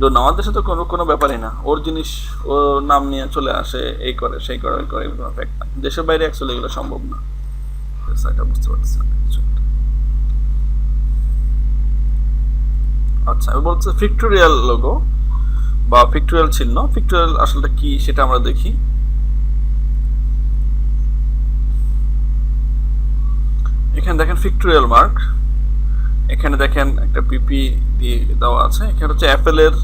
Speaker 1: জন্য, আমার দেশে তো কোনো ব্যাপারই না, ওর জিনিস ও নাম নিয়ে চলে আসে, এই করে সেই করে ওই করে, এগুলো ফ্যাক্ট না। দেশের বাইরে অ্যাকচুয়ালি এগুলো সম্ভব না। এটা বুঝতে পারছি। আচ্ছা, আমি বলছি পিক্টোরিয়াল লোগো বা পিক্টোরিয়াল চিহ্ন। পিক্টোরিয়াল আসলে কি সেটা আমরা দেখি। এখানে দেখেন পিক্টোরিয়াল মার্ক, এখানে দেখেন একটা পিপি দিয়ে দেওয়া আছে। এখানে হচ্ছে অ্যাপেলের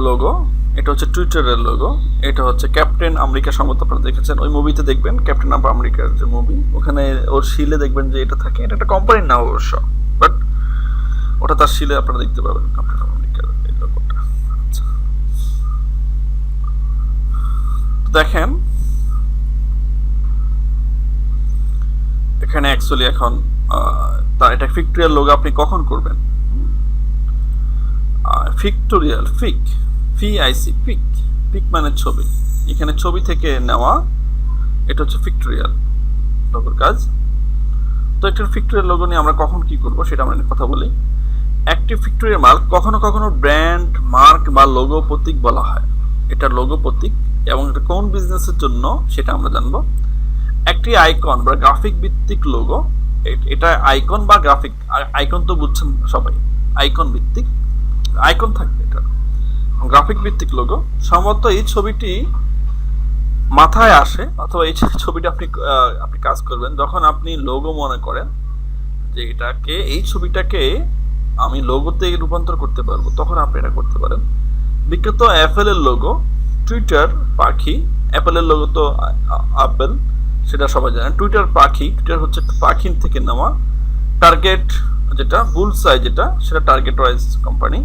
Speaker 1: লোগো, এটা হচ্ছে টুইটারের লোগো, এটা হচ্ছে ক্যাপ্টেন আমেরিকা। সম্ভবত আপনারা দেখেছেন ওই মুভিতে, দেখবেন ক্যাপ্টেন অফ আমেরিকার যে মুভি, ওখানে ওর শিলে দেখবেন যে এটা থাকে। এটা একটা কোম্পানির নাম অবশ্য, বাট ওটা তার শিলে আপনারা দেখতে পাবেন ক্যাপ্টেন অফ আমেরিকার এই লোগোটা। আচ্ছা, দেখেন এখানে অ্যাকচুয়ালি এখন তার এটা পিক্টোরিয়াল লোগো আপনি কখন করবেন। পিক্টোরিয়াল পিক মানে ছবি, এখানে ছবি থেকে নেওয়া, এটা হচ্ছে পিক্টোরিয়াল লোগোর কাজ। তো একটা পিক্টোরিয়াল লোগো নিয়ে আমরা কখন কি করব সেটা আমরা কথা বলি। একটি পিক্টোরিয়াল মার্ক কখনো কখনো ব্র্যান্ড মার্ক বা লোগো প্রতীক বলা হয়। এটা লোগো প্রতীক এবং এটা কোন বিজনেসের জন্য সেটা আমরা জানবো। একটি আইকন বা গ্রাফিক ভিত্তিক লোগো, এটা আইকন বা গ্রাফিক, আইকন তো বুঝছেন সবাই, আইকন ভিত্তিক আইকন থাকবে। এটা গ্রাফিক ভিত্তিক লোগো সম্ভবত এই ছবিটি মাথায় আসে, অথবা এই ছবিটা আপনি কাজ করবেন যখন আপনি লোগো মনে করেন যে এই ছবিটাকে আমি লোগোতে রূপান্তর করতে পারবো, তখন আপনি এটা করতে পারেন। বিখ্যাত অ্যাপেলের লোগো, টুইটার পাখি, অ্যাপেলের লোগো তো আপেল, সেটা সবাই জানেন। টুইটার পাখি, টুইটার হচ্ছে পাখি থেকে নেওয়া। টার্গেট যেটা বুলসাই, যেটা সেটা টার্গেট ওয়াইজ কোম্পানি।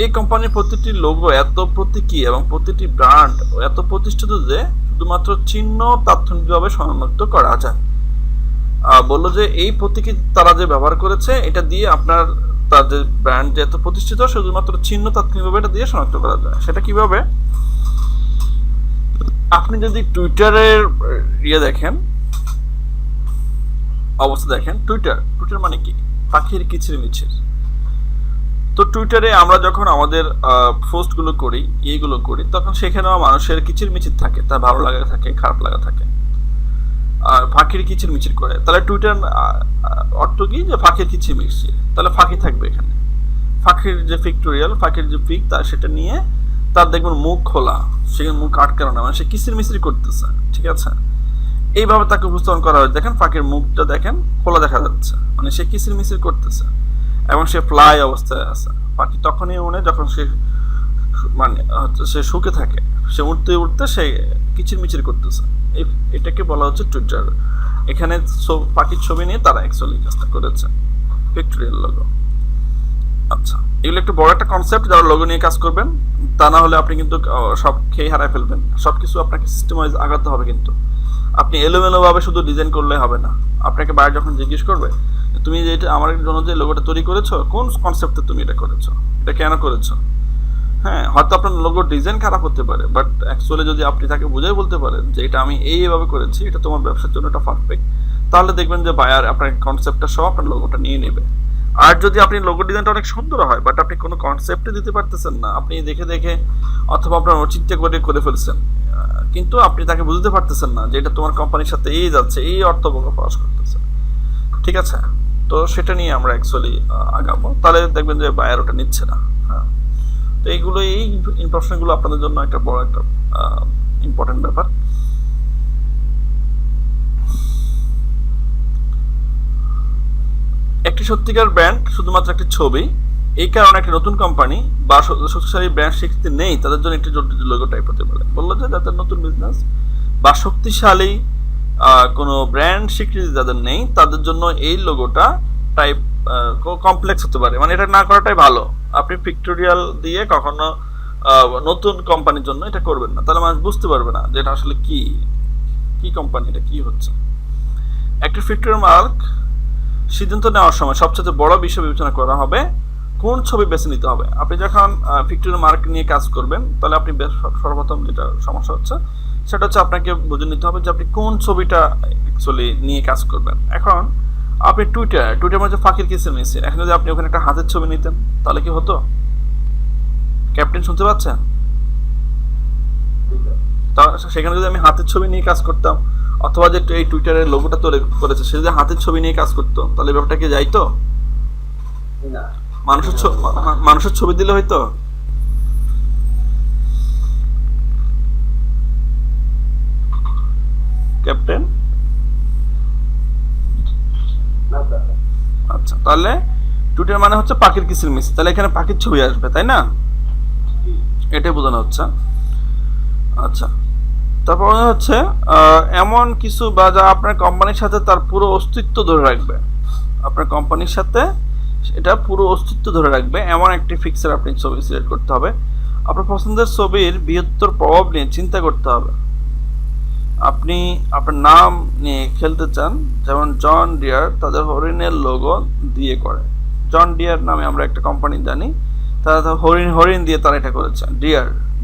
Speaker 1: এই কোম্পানির প্রতিটি লোগো এত প্রতীকী এবং প্রতিটি ব্র্যান্ড এত প্রতিষ্ঠিত যে শুধুমাত্র চিহ্ন তাৎক্ষণিকভাবে শনাক্ত করা যায়। বললো যে এই প্রতীকী তারা যে ব্যবহার করেছে এটা দিয়ে আপনার তার যে ব্র্যান্ড যে এত প্রতিষ্ঠিত শুধুমাত্র চিহ্ন তাৎক্ষণিকভাবে এটা দিয়ে শনাক্ত করা যায়। সেটা কিভাবে? আপনি যদি টুইটারের দেখেন, অবস্থা দেখেন, টুইটার মানে কি? পাখির কিচির মিচির। তো টুইটারে আমরা যখন আমাদের পোস্টগুলো করি, এইগুলো করি, তখন সেখানেও মানুষের কিচির মিচির থাকে, তার ভালো লাগা থাকে, খারাপ লাগা থাকে, আর ফাঁকির কিচির মিচির করে। তাহলে টুইটার অর্থ কি? যে ফাঁকির কিচির মিচির, তাহলে ফাঁকি থাকবে এখানে। পাখির যে পিক্টোরিয়াল, পাখির যে পিক তার সেটা নিয়ে তার দেখবেন মুখ খোলা, সে মুখ আটকানো না, মানে সে কিসির মিসির করতেছে, ঠিক আছে। এইভাবে তাকে উপস্থাপন করা হয়। দেখেন পাখির মুখটা দেখেন খোলা দেখা যাচ্ছে, মানে সে কিসির মিসির করতেছে এবং সে ফ্লাই অবস্থায় আছে। পাখি তখনই ওড়ে যখন সে মানে হচ্ছে সে সুখে থাকে, সে উঠতে উঠতে সে কিচির মিচির করতেছে। এটাকে বলা হচ্ছে টুইটার। এখানে পাখির ছবি নিয়ে তারা অ্যাকচুয়ালি কাজটা করেছে, পিক্টোরিয়াল লোগো। আচ্ছা, এগুলো একটু বড় একটা কনসেপ্ট, যারা লোগো নিয়ে কাজ করবেন, তা না হলে আপনি কিন্তু সব খেয়ে হারায় ফেলবেন। সবকিছু আপনাকে সিস্টেম ওয়াইজ আগাতে হবে, কিন্তু আপনি এলোমেলো ভাবে শুধু ডিজাইন করলে হবে না। আপনাকে বাইরে যখন জিজ্ঞেস করবে তুমি যে এটা আমার জন্য যে লোগোটা তৈরি করেছো, কোন কনসেপ্টে তুমি এটা করেছো, এটা কেন করেছো। হ্যাঁ, হয়তো আপনার লোগোর ডিজাইন খারাপ হতে পারে, বাট অ্যাকচুয়ালি যদি আপনি তাকে বুঝাই বলতে পারেন যে এটা আমি এইভাবে করেছি, এটা তোমার ব্যবসার জন্য এটা পারফেক্ট, তাহলে দেখবেন যে বায়ার আপনার কনসেপ্টটা সহ আপনার লোগোটা নিয়ে নেবে। আর যদি আপনি লোগো ডিজাইনটা অনেক সুন্দর হয়, বাট আপনি কোনো কনসেপ্টে দিতে পারতেছেন না, আপনি দেখে দেখে অথবা আপনার চিন্তা করে করে ফেলছেন, কিন্তু আপনি তাকে বুঝতে পারতেছেন না যে এটা তোমার কোম্পানির সাথে এই যাচ্ছে, এই অর্থ প্রকাশ করতেছে, ঠিক আছে। তো সেটা নিয়ে আমরা অ্যাকচুয়ালি আগাবো, তাহলে দেখবেন যে বায়ার ওটা নিচ্ছে না। হ্যাঁ, তো এইগুলো, এই ইনফরমেশনগুলো আপনাদের জন্য একটা বড় একটা ইম্পর্টেন্ট ব্যাপার। একটি সত্যিকার ব্র্যান্ড শুধুমাত্র একটি ছবি, এই কারণে একটি নতুন কোম্পানি বা শক্তিশালী ব্র্যান্ড স্বীকৃতি নেই তাদের জন্য একটি লোগো টাইপ হতে পারে। বললো যে যাদের নতুন বিজনেস বা শক্তিশালী কোনো ব্র্যান্ড স্বীকৃতি যাদের নেই তাদের জন্য এই লোগোটা টাইপ কমপ্লেক্স হতে পারে, মানে এটা না করাটাই ভালো। আপনি পিক্টোরিয়াল দিয়ে কখনো নতুন কোম্পানির জন্য এটা করবেন না, তাহলে মানুষ বুঝতে পারবে না যে এটা আসলে কি কোম্পানি, এটা কি হচ্ছে। একটি পিক্টোরিয়াল মার্ক সিদ্ধান্ত নেওয়ার সময় সবচেয়ে বড় বিষয় বিবেচনা করা হবে কোন ছবি বেছে নিতে হবে। আপনি যখন পিক্টোরিয়াল মার্ক নিয়ে কাজ করবেন, তাহলে আপনি সর্বপ্রথম যেটা সমস্যা হচ্ছে সেটা হচ্ছে আপনাকে বুঝে নিতে হবে যে আপনি কোন ছবিটা অ্যাকচুয়ালি নিয়ে কাজ করবেন। এখন আপনি টুইটার মধ্যে ফাঁকির কিসের মিসির, এখন যদি আপনি ওখানে একটা হাতের ছবি নিতেন তাহলে কি হতো? ক্যাপ্টেন শুনতে পাচ্ছেন? তা সেখানে যদি আমি হাতের ছবি নিয়ে কাজ করতাম, অথবা যে এই টুইটারের লোগোটা তৈরি করেছে সে যদি হাতের ছবি নিয়ে কাজ করতো, তাহলে ব্যাপারটা কি যাইতো?
Speaker 3: না,
Speaker 1: মানুষের ছবি দিলে হয়তো। ক্যাপ্টেন,
Speaker 3: না স্যার।
Speaker 1: আচ্ছা, তাহলে টুইটার মানে হচ্ছে পাখির কিসির মিস, তাহলে এখানে পাখির ছবি আসবে, তাই না? এটাই বোঝানো হচ্ছে। আচ্ছা, তারপর হচ্ছে এমন কিছু বা যা আপনার কোম্পানির সাথে তার পুরো অস্তিত্ব ধরে রাখবে, আপনার কোম্পানির সাথে এটা পুরো অস্তিত্ব ধরে রাখবে এমন একটি ফিক্সার আপনি ছবি সিলেক্ট করতে হবে। আপনার পছন্দের ছবির বৃহত্তর প্রভাব নিয়ে চিন্তা করতে হবে। আপনি আপনার নাম নিয়ে খেলতে চান, যেমন জন ডিয়ার তাদের হরিণের লোগো দিয়ে করে। জন ডিয়ার নামে আমরা একটা কোম্পানি জানি, তারা হরিণ দিয়ে তারা এটা করেছে।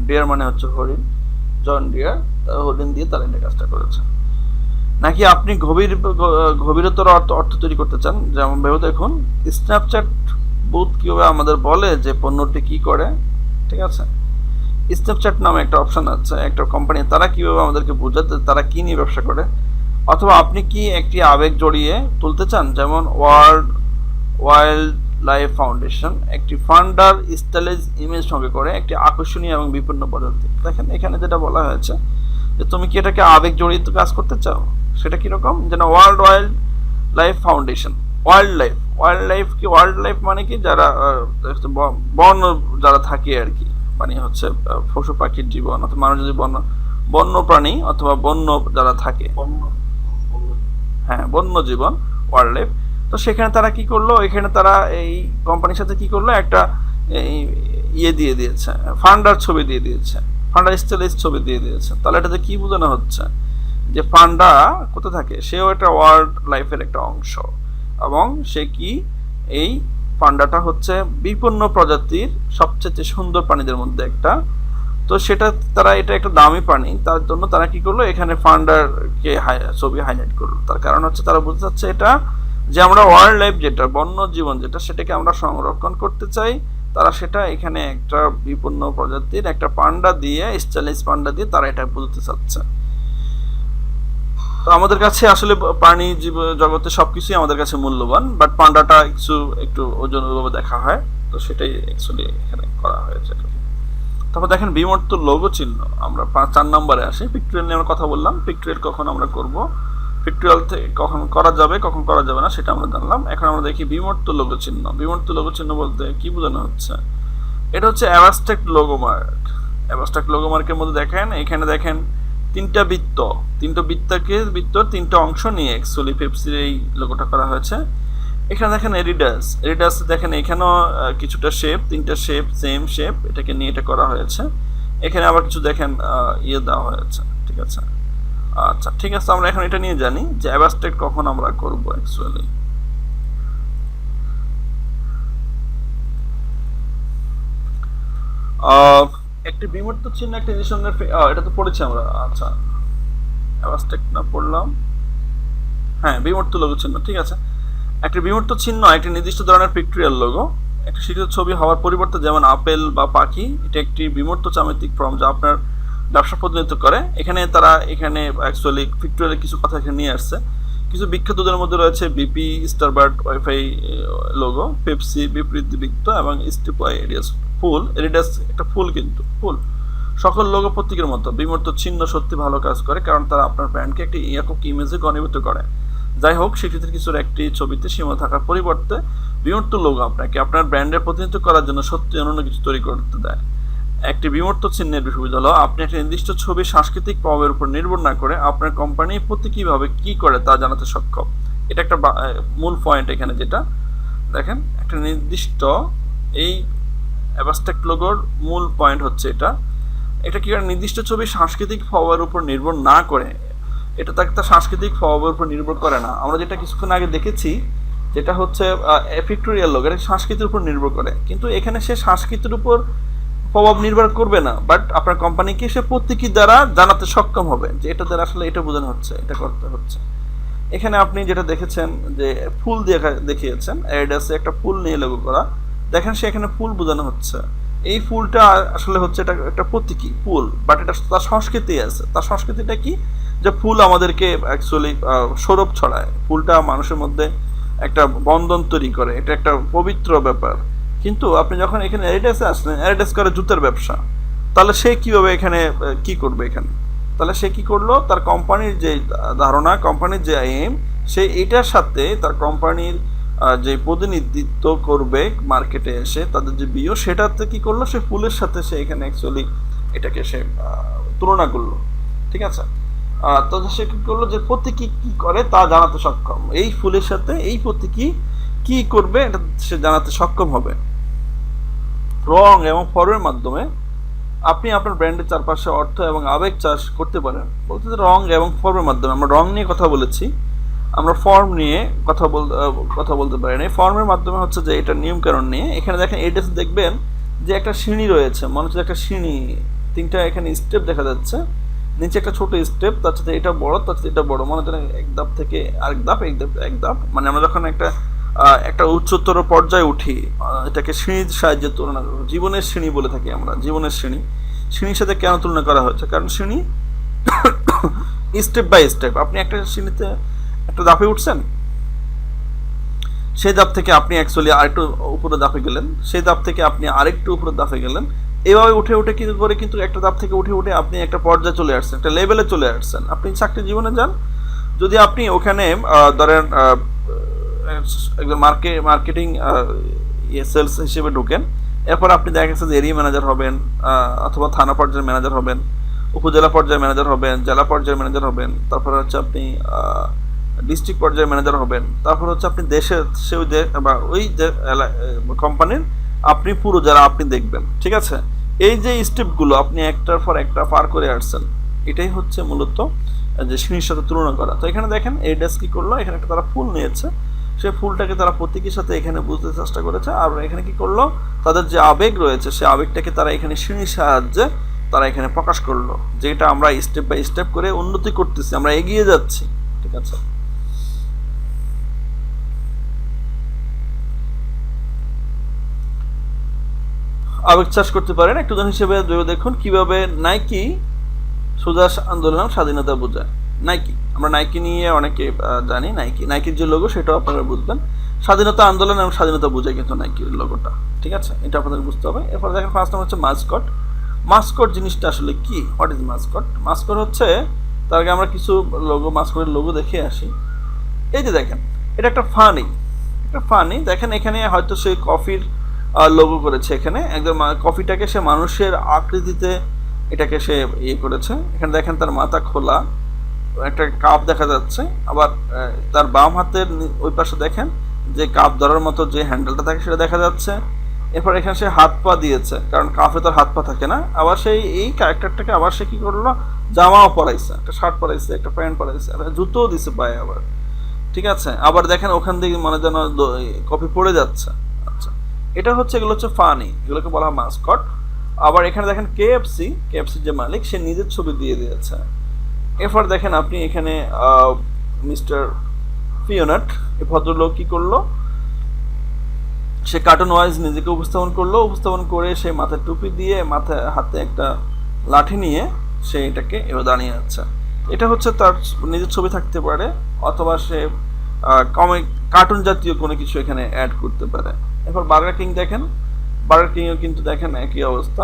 Speaker 1: ডিয়ার মানে হচ্ছে হরিণ, জন ডিয়ার তারা হরিণ দিয়ে তারা এটা কাজটা করেছে। নাকি আপনি গভীরতর অর্থ তৈরি করতে চান, যেমন ভেবে দেখুন স্ন্যাপচ্যাট বুথ কিভাবে আমাদের বলে যে পণ্যটি কি করে, ঠিক আছে। স্ন্যাপচ্যাট নামে একটা অপশন আছে একটা কোম্পানি, তারা কিভাবে আমাদেরকে বোঝাতে তারা কি নিয়ে ব্যবসা করে। অথবা আপনি কি একটি আবেগ জড়িয়ে তুলতে চান, যেমন ওয়াইল্ড লাইফ ফাউন্ডেশন একটি ফান্ডার স্টাইলিশ ইমেজ সঙ্গে করে একটি আকর্ষণীয় এবং বিপন্ন পদ্ধতি। দেখেন এখানে যেটা বলা হয়েছে যে তুমি কি এটাকে আবেগ জড়িত কাজ করতে চাও, সেটা কিরকম, যেন wild life foundation. Wild life মানে কি, যারা বন্য যারা থাকে আর কি, মানে হচ্ছে পশু পাখির জীবন অথবা মানুষ যদি বন্য প্রাণী অথবা বন্য যারা থাকে, হ্যাঁ বন্য জীবন, ওয়াইল্ড লাইফ। তো সেখানে তারা কি করলো, এখানে তারা এই কোম্পানির সাথে কি করলো, একটা ইয়ে দিয়ে দিয়েছে, ফান্ডার ছবি দিয়ে দিয়েছে, ফান্ডার স্টাইলিশ ছবি দিয়ে দিয়েছে। তাহলে এটাতে কি বোঝানো হচ্ছে যে ফান্ডা কোথায় থাকে, সেও একটা ওয়াইল্ড লাইফের একটা অংশ, এবং সে কি এই পান্ডাটা হচ্ছে বিপন্ন প্রজাতির সবচেয়ে সুন্দর প্রাণীদের মধ্যে একটা। তো সেটা তারা এটা একটা দামি প্রাণী, তার জন্য তারা কি করলো, এখানে ফান্ডারকে ছবি হাইলাইট করলো। তার কারণ হচ্ছে তারা বুঝতে চাচ্ছে এটা যে আমরা ওয়াইল্ড লাইফ যেটা বন্য জীবন যেটা সেটাকে আমরা সংরক্ষণ করতে চাই। তারা সেটা এখানে একটা বিপন্ন প্রজাতির একটা পান্ডা দিয়ে, স্টাইলিশ পান্ডা দিয়ে তারা এটা বুঝতে চাচ্ছে। তো আমাদের কাছে আসলে প্রাণী জগতে সবকিছুই আমাদের কাছে মূল্যবান, বাট পান্ডাটা একটু ওজনভাবে দেখা হয়। তো সেটাই অ্যাকচুয়ালি এখানে করা হয়েছে। তারপর দেখেন বিমূর্ত লোগো চিহ্ন, আমরা 4 নম্বরে আসি। পিক্টোরিয়াল নিয়ে আমরা কথা বললাম, পিক্টোরিয়াল কখন আমরা করব, পিক্টোরিয়াল থেকে কখন করা যাবে কখন করা যাবে না সেটা আমরা জানলাম। এখন আমরা দেখি বিমূর্ত লোগো চিহ্ন। বিমূর্ত লোগো চিহ্ন বলতে কি বোঝানো হচ্ছে? এটা হচ্ছে abstract logo mark. Abstract logo মার্কের মধ্যে দেখেন, এখানে দেখেন তিনটা বৃত্তর তিনটা অংশ নিয়ে অ্যাকচুয়ালি পেপসির এই লোগোটা করা হয়েছে। এখানে দেখেন এডিডাস দেখেন এখানেও কিছুটা শেপ, তিনটা শেপ, সেম শেপ, এটাকে নিয়ে এটা করা হয়েছে। এখানে আবার কিছু দেখেন দেওয়া হয়েছে, ঠিক আছে। আচ্ছা ঠিক আছে, আমরা এখন এটা নিয়ে জানি যে অ্যাবস্ট্রাক্ট কখন আমরা করব অ্যাকচুয়ালি। একটি বিমূর্ত চিহ্ন একটি নিদর্শনের এটা তো পড়েছি আমরা। আচ্ছা অ্যাবস্ট্রাক্ট না পড়লাম, হ্যাঁ বিমূর্ত লোগো চিহ্ন, ঠিক আছে। একটি বিমূর্ত চিহ্ন একটি নির্দিষ্ট ধরনের পিক্টোরিয়াল লোগো। একটি স্বীকৃত ছবি হওয়ার পরিবর্তে, যেমন আপেল বা পাখি, এটা একটি বিমূর্ত জ্যামিতিক ফর্ম যা আপনার ব্যবসা প্রতিনিধিত্ব করে। এখানে তারা অ্যাকচুয়ালি পিক্টোরিয়ালের কিছু কথা এখানে নিয়ে আসছে। কিছু বিখ্যাতদের মধ্যে রয়েছে বিপি, স্টারবার্ট, ওয়াইফাই লোগো, পেপসি, বিপরীত বৃত্ত এবং স্টিপওয়াই এরিয়াস ফুল। এরিডাস একটা ফুল, কিন্তু ফুল। সকল লোগো প্রতীকের মতো বিমূর্ত চিহ্ন সত্যি ভালো কাজ করে, কারণ তারা আপনার ব্র্যান্ডকে একটি একক ইমেজে ঘনীভূত করে। যাই হোক, স্বীকৃতির কিছুর একটি ছবিতে সীমা থাকার পরিবর্তে বিমূর্ত লোগো আপনাকে আপনার ব্র্যান্ডের প্রতিনিধিত্ব করার জন্য সত্যি অনন্য কিছু তৈরি করতে দেয়। একটি বিমূর্ত চিহ্নের সুবিধা হলো আপনি একটি নির্দিষ্ট ছবির সাংস্কৃতিক প্রভাবের উপর নির্ভর না করে আপনার কোম্পানি প্রতীকীভাবে কি করে তা জানাতে সক্ষম। এটা একটা মূল পয়েন্ট এখানে, যেটা দেখেন একটা নির্দিষ্ট এই অ্যাবস্ট্রাক্ট লোগোর মূল পয়েন্ট হচ্ছে এটা কি নির্দিষ্ট ছবির সাংস্কৃতিক প্রভাবের উপর নির্ভর না করে, এটা তার সাংস্কৃতিক প্রভাবের উপর নির্ভর করে না। আমরা যেটা কিছুক্ষণ আগে দেখেছি, যেটা হচ্ছে পিক্টোরিয়াল লোগো, এটা সংস্কৃতির উপর নির্ভর করে, কিন্তু এখানে সে সংস্কৃতির উপর প্রভাব নির্ভর করবে না, বাট আপনার কোম্পানিকে সে প্রতীকী দ্বারা জানাতে সক্ষম হবে যে এটা দ্বারা আসলে এটা বোঝানো হচ্ছে, এটা করতে হচ্ছে। এখানে আপনি যেটা দেখেছেন যে ফুল দিয়ে দেখিয়েছেন, অ্যাডিডাসে একটা ফুল নিয়ে লোগো করা, দেখেন সে এখানে ফুল বোঝানো হচ্ছে। এই ফুলটা আসলে হচ্ছে এটা একটা প্রতীকী ফুল, বাট এটা তার সংস্কৃতি আছে। তার সংস্কৃতিটা কি, যে ফুল আমাদেরকে অ্যাকচুয়ালি সৌরভ ছড়ায়, ফুলটা মানুষের মধ্যে একটা বন্ধন তৈরি করে, এটা একটা পবিত্র ব্যাপার। কিন্তু আপনি যখন এখানে অ্যাডিডাসে আসলেন, অ্যাডিডাস করে জুতার ব্যবসা, তাহলে সে কীভাবে এখানে কি করবে? এখানে তাহলে সে কি করলো, তার কোম্পানির যে ধারণা, কোম্পানির যে এম, সে এটার সাথে তার কোম্পানির যে প্রতিনিধিত্ব করবে মার্কেটে এসে, তাদের যে বিও, সেটাতে কি করলো, সে ফুলের সাথে সে এখানে অ্যাকচুয়ালি এটাকে সে তুলনা করলো, ঠিক আছে। তো সে কি করলো, যে প্রতীকী কি করে তা জানাতে সক্ষম। এই ফুলের সাথে এই প্রতীকী কি করবে এটা সে জানাতে সক্ষম হবে। রং এবং ফর্মের মাধ্যমে আপনি আপনার ব্র্যান্ডের চারপাশে অর্থ এবং আবেগ চাষ করতে পারেন। বলতে রং এবং ফর্মের মাধ্যমে, আমরা রং নিয়ে কথা বলেছি, আমরা ফর্ম নিয়ে কথা বলতে পারি না। ফর্মের মাধ্যমে হচ্ছে যে এটা নিয়মকানুন নিয়ে। এখানে দেখেন এটা দেখবেন যে একটা সিঁড়ি রয়েছে, মনে হচ্ছে একটা সিঁড়ি, তিনটা এখানে স্টেপ দেখা যাচ্ছে, নিচে একটা ছোট স্টেপ, তার সাথে এটা বড়, তার সাথে এটা বড়, মনে হচ্ছে এক ধাপ থেকে আরেক ধাপ, এক ধাপ, মানে আমরা যখন একটা উচ্চতর পর্যায়ে উঠি, এটাকে সিঁড়ির সাহায্যে তুলনা করবো। জীবনের সিঁড়ি বলে থাকি আমরা, জীবনের সিঁড়ির সাথে কেন তুলনা করা হয়েছে? কারণ সিঁড়ি স্টেপ বাই স্টেপ, আপনি একটা সিঁড়িতে একটা ধাপে উঠছেন, সেই ধাপ থেকে আপনি অ্যাকচুয়ালি আরেকটু উপরে ধাপে গেলেন, সেই ধাপ থেকে আপনি আরেকটু উপরে ধাপে গেলেন, এভাবে উঠে কিন্তু করে কিন্তু একটা ধাপ থেকে উঠে আপনি একটা পর্যায়ে চলে আসছেন, একটা লেভেলে চলে আসছেন। আপনি চাকরি জীবনে যান, যদি আপনি ওখানে ধরেন একজন মার্কেটিং সেলস হিসেবে ঢুকেন, এরপর আপনি দেখা গেছে যে এরিয়া ম্যানেজার হবেন, অথবা থানা পর্যায়ের ম্যানেজার হবেন, উপজেলা পর্যায়ের ম্যানেজার হবেন, জেলা পর্যায়ের ম্যানেজার হবেন, তারপরে হচ্ছে আপনি ডিস্ট্রিক্ট পর্যায়ের ম্যানেজার হবেন, তারপর হচ্ছে আপনি দেশের বা ওই কোম্পানির আপনি পুরো যারা আপনি দেখবেন, ঠিক আছে। এই যে স্টেপগুলো আপনি একটার পর একটা পার করে আসছেন, এটাই হচ্ছে মূলত যে সিঁড়ির সাথে তুলনা করা। তো এখানে দেখেন এডিডাস কি করলো, এখানে একটা তারা ফুল নিয়েছে, সেই ফুলটাকে তারা প্রতীকের সাথে এখানে বুঝতে চেষ্টা করেছে। আর এখানে কি করলো, তাদের যে আবেগ রয়েছে সেই আবেগটাকে তারা এখানে সিঁড়ির সাহায্যে তারা এখানে প্রকাশ করলো, যেটা আমরা স্টেপ বাই স্টেপ করে উন্নতি করতেছি, আমরা এগিয়ে যাচ্ছি, ঠিক আছে। আবেগ চাষ করতে পারেন। একটু উদাহরণ হিসেবে দেখুন কিভাবে নাইকি সোজা আন্দোলন স্বাধীনতা বোঝায়। নাইকি, আমরা নাইকি নিয়ে অনেকে জানি, নাইকির যে লোগো সেটাও আপনারা বুঝবেন। স্বাধীনতা আন্দোলন এবং স্বাধীনতা বোঝায় কিন্তু নাইকি লোগোটা, ঠিক আছে, এটা আপনাদের বুঝতে হবে। এরপর দেখেন ফার্স্ট নাম্বার হচ্ছে মাস্কট। মাস্কট জিনিসটা আসলে কি, হোয়াট ইজ মাস্কট? মাস্কট হচ্ছে, তার আগে আমরা কিছু লোগো, মাস্কটের লোগো দেখে আসি। এই যে দেখেন, এটা একটা ফানি দেখেন, এখানে হয়তো সে কফির লোগো করেছে, এখানে একদম কফিটাকে সে মানুষের আকৃতিতে এটাকে সে ইয়ে করেছে। এখানে দেখেন তার মাথা খোলা, একটা কাপ দেখা যাচ্ছে, আবার তার বাম হাতের ওই পাশে দেখেন যে কাপ ধরার মতো যে হ্যান্ডেলটা থাকে সেটা দেখা যাচ্ছে। এরপর এখানে সে হাত পা দিয়েছে, কারণ কাফে তার হাত পা থাকে না। আবার সেই এই ক্যারেক্টারটাকে আবার সে কি করলো, জামাও পরাইছে, একটা শার্ট পরাইছে, একটা প্যান্ট পরাইছে, আর জুতোও দিছে পায়ে আবার, ঠিক আছে। আবার দেখেন ওখান থেকে মানে যেন কফি পড়ে যাচ্ছে। আচ্ছা, এটা হচ্ছে, এগুলো হচ্ছে ফানি, এগুলোকে বলা হয় মাস্কট। আবার এখানে দেখেন কেএফসি যে মালিক, সে নিজের ছবি দিয়ে দিয়েছে। এরপর দেখেন আপনি এখানে মিস্টার ফিওনাট, এই ভদ্রলোক কি করলো, সে কার্টুন ওয়াইজ নিজেকে উপস্থাপন করে সে মাথায় টুপি দিয়ে, মাথায় হাতে একটা লাঠি নিয়ে সে এটাকে এবার দাঁড়িয়ে আছে। এটা হচ্ছে তার নিজের ছবি থাকতে পারে, অথবা সে কমিক কার্টুন জাতীয় কোনো কিছু এখানে অ্যাড করতে পারে। এরপর বার্গার কিং দেখেন, বার্গার কিংও কিন্তু দেখেন একই অবস্থা।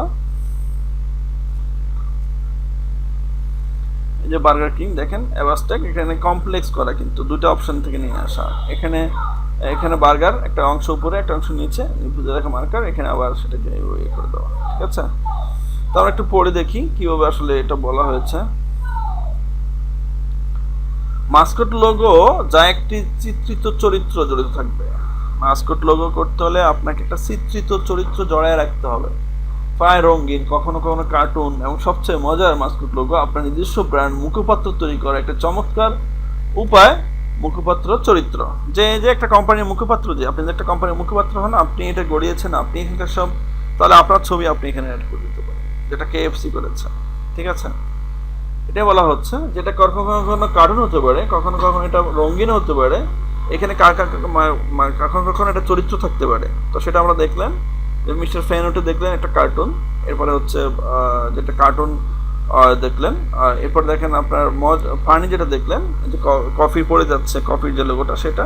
Speaker 1: এই যে বার্গার কিং দেখেন অ্যাবাস্ট্যাক, এখানে কমপ্লেক্স করা কিন্তু দুটো অপশন থেকে নিয়ে আসা। এখানে বার্গার একটা অংশ উপরে, একটা অংশ নিচে, বুঝে রাখা মার্কার, এখানে আবার সেটাকে ইয়ে করে দেওয়া, ঠিক আছে। তো আমরা একটু পড়ে দেখি কিভাবে আসলে এটা বলা হয়েছে। মাস্কট লোগো যা একটি চিত্রিত চরিত্র জড়িত থাকবে। মাস্কট লোগো করতে হলে আপনাকে একটা চিত্রিত চরিত্র জড়ায় রাখতে হবে, প্রায় রঙিন, কখনো কখনো কার্টুন, এবং সবচেয়ে মজার মাস্কট লোগো আপনার নিজস্ব ব্র্যান্ড মুখপাত্র তৈরি করা একটা চমৎকার উপায়। মুখপাত্র চরিত্র, যে একটা কোম্পানির মুখপাত্র, যে আপনি যে একটা কোম্পানির মুখপাত্র হন, আপনি এটা গড়িয়েছেন, আপনি এখানকার সব, তাহলে আপনার ছবি আপনি এখানে অ্যাড করে দিতে পারেন, যেটা কেএফসি করেছে, ঠিক আছে। এটা বলা হচ্ছে, যেটা কখনো কখনো কার্টুন হতে পারে, কখনো কখনো এটা রঙিন হতে পারে, এখানে কখনো কখনো একটা চরিত্র থাকতে পারে। তো সেটা আমরা দেখলেন যে মিস্টার ফেনোটে দেখলেন একটা কার্টুন, এরপরে হচ্ছে যেটা কার্টুন দেখলেন, আর এরপর দেখেন আপনার ফানি যেটা দেখলেন, যে কফি পড়ে যাচ্ছে, কফির যে লোগোটা সেটা,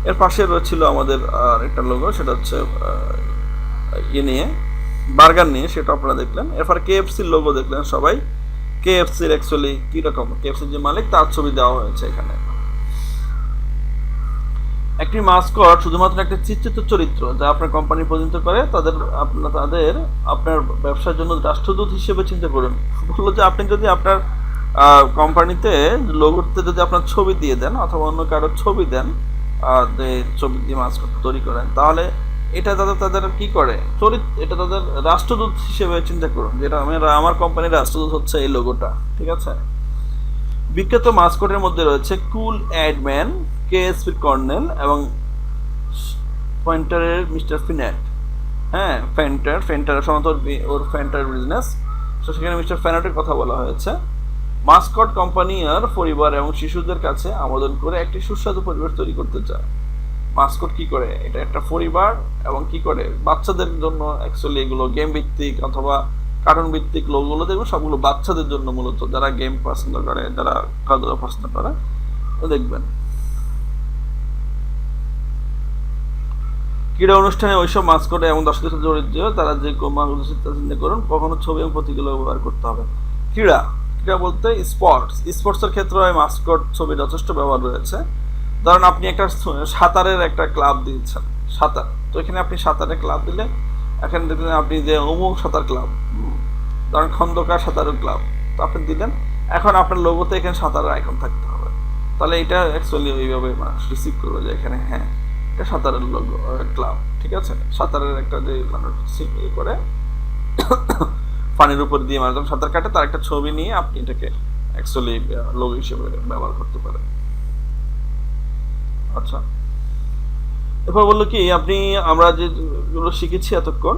Speaker 1: এর পাশে রয়েছিল আমাদের একটা লোগো, সেটা হচ্ছে ইয়ে নিয়ে, বার্গার নিয়ে, সেটা আপনারা দেখলেন। এরপর কেএফসির লোগো দেখলেন সবাই, কেএফসির অ্যাকচুয়ালি কীরকম, কেএফসির যে মালিক তার ছবি দেওয়া হয়েছে এখানে। একটি মাস্কট শুধুমাত্র একটা চিত্রিত চরিত্র যা আপনার কোম্পানি প্রতিনিধিত্ব করে, আপনার ব্যবসার জন্য রাষ্ট্রদূত হিসেবে চিন্তা করুন। বললো যে আপনি যদি আপনার কোম্পানিতে লোগোতে যদি আপনার ছবি দিয়ে দেন, অথবা অন্য কারোর ছবি দেন, যে ছবি দিয়ে মাস্কট তৈরি করেন, তাহলে এটা তাদের কি করে, এটা তাদের রাষ্ট্রদূত হিসেবে চিন্তা করুন, যেটা আমার কোম্পানির রাষ্ট্রদূত হচ্ছে এই লোগোটা, ঠিক আছে। বিখ্যাত মাস্কটের মধ্যে রয়েছে কুল অ্যাডম্যান, কেএসপি কর্নেল, এবং ফেন্টারের মিস্টার ফিনেট। হ্যাঁ, ফেন্টার সমত ওর ফেন্টার বিজনেস, তো সেখানে মিস্টার ফেনেটের কথা বলা হয়েছে। মাস্কট কোম্পানি আর পরিবার এবং শিশুদের কাছে আবেদন করে একটি সুস্বাদু পরিবেশ তৈরি করতে চায়। মাস্কট কি করে, এটা একটা পরিবার, এবং কি করে বাচ্চাদের জন্য, অ্যাকচুয়ালি এগুলো গেম ভিত্তিক অথবা কার্টুন ভিত্তিক লোকগুলো দেখবো, সবগুলো বাচ্চাদের জন্য, মূলত যারা গেম পছন্দ করে, যারা খেলাধুলা পছন্দ করে, দেখবেন। ক্রীড়া অনুষ্ঠানে ওইসব মাস্কট এবং দর্শকদের সাথে জড়িত তারা যে চিন্তা করুন, কখনো ছবি এবং প্রতীকগুলো ব্যবহার করতে হবে। ক্রীড়া বলতে স্পোর্টসের ক্ষেত্রে মাস্কট ছবি যথেষ্ট ব্যবহার রয়েছে। ধরেন আপনি একটা সাঁতারের একটা ক্লাব দিয়েছেন, সাঁতার, তো এখানে আপনি সাঁতারের ক্লাব দিলে, এখানে দেখলেন আপনি যে অমুক সাঁতার ক্লাব, ধরেন খন্দকার সাঁতারের ক্লাব, তো আপনি দিলেন, এখন আপনার লোগোতে এখানে সাঁতারের আইকন থাকতে হবে, তাহলে এটা অ্যাকচুয়ালি ওইভাবে মানুষ রিসিভ করবে যে এখানে হ্যাঁ এটা সাঁতারের লোগো ক্লাব, ঠিক আছে। সাঁতারের একটা যে মানুষ ইয়ে করে পানির উপর দিয়ে মানুষ সাঁতার কাটে, তার একটা ছবি নিয়ে আপনি এটাকে অ্যাকচুয়ালি লোগো হিসেবে ব্যবহার করতে পারেন। আচ্ছা, এরপর বললো কি, আমরা যেগুলো শিখেছি এতক্ষণ,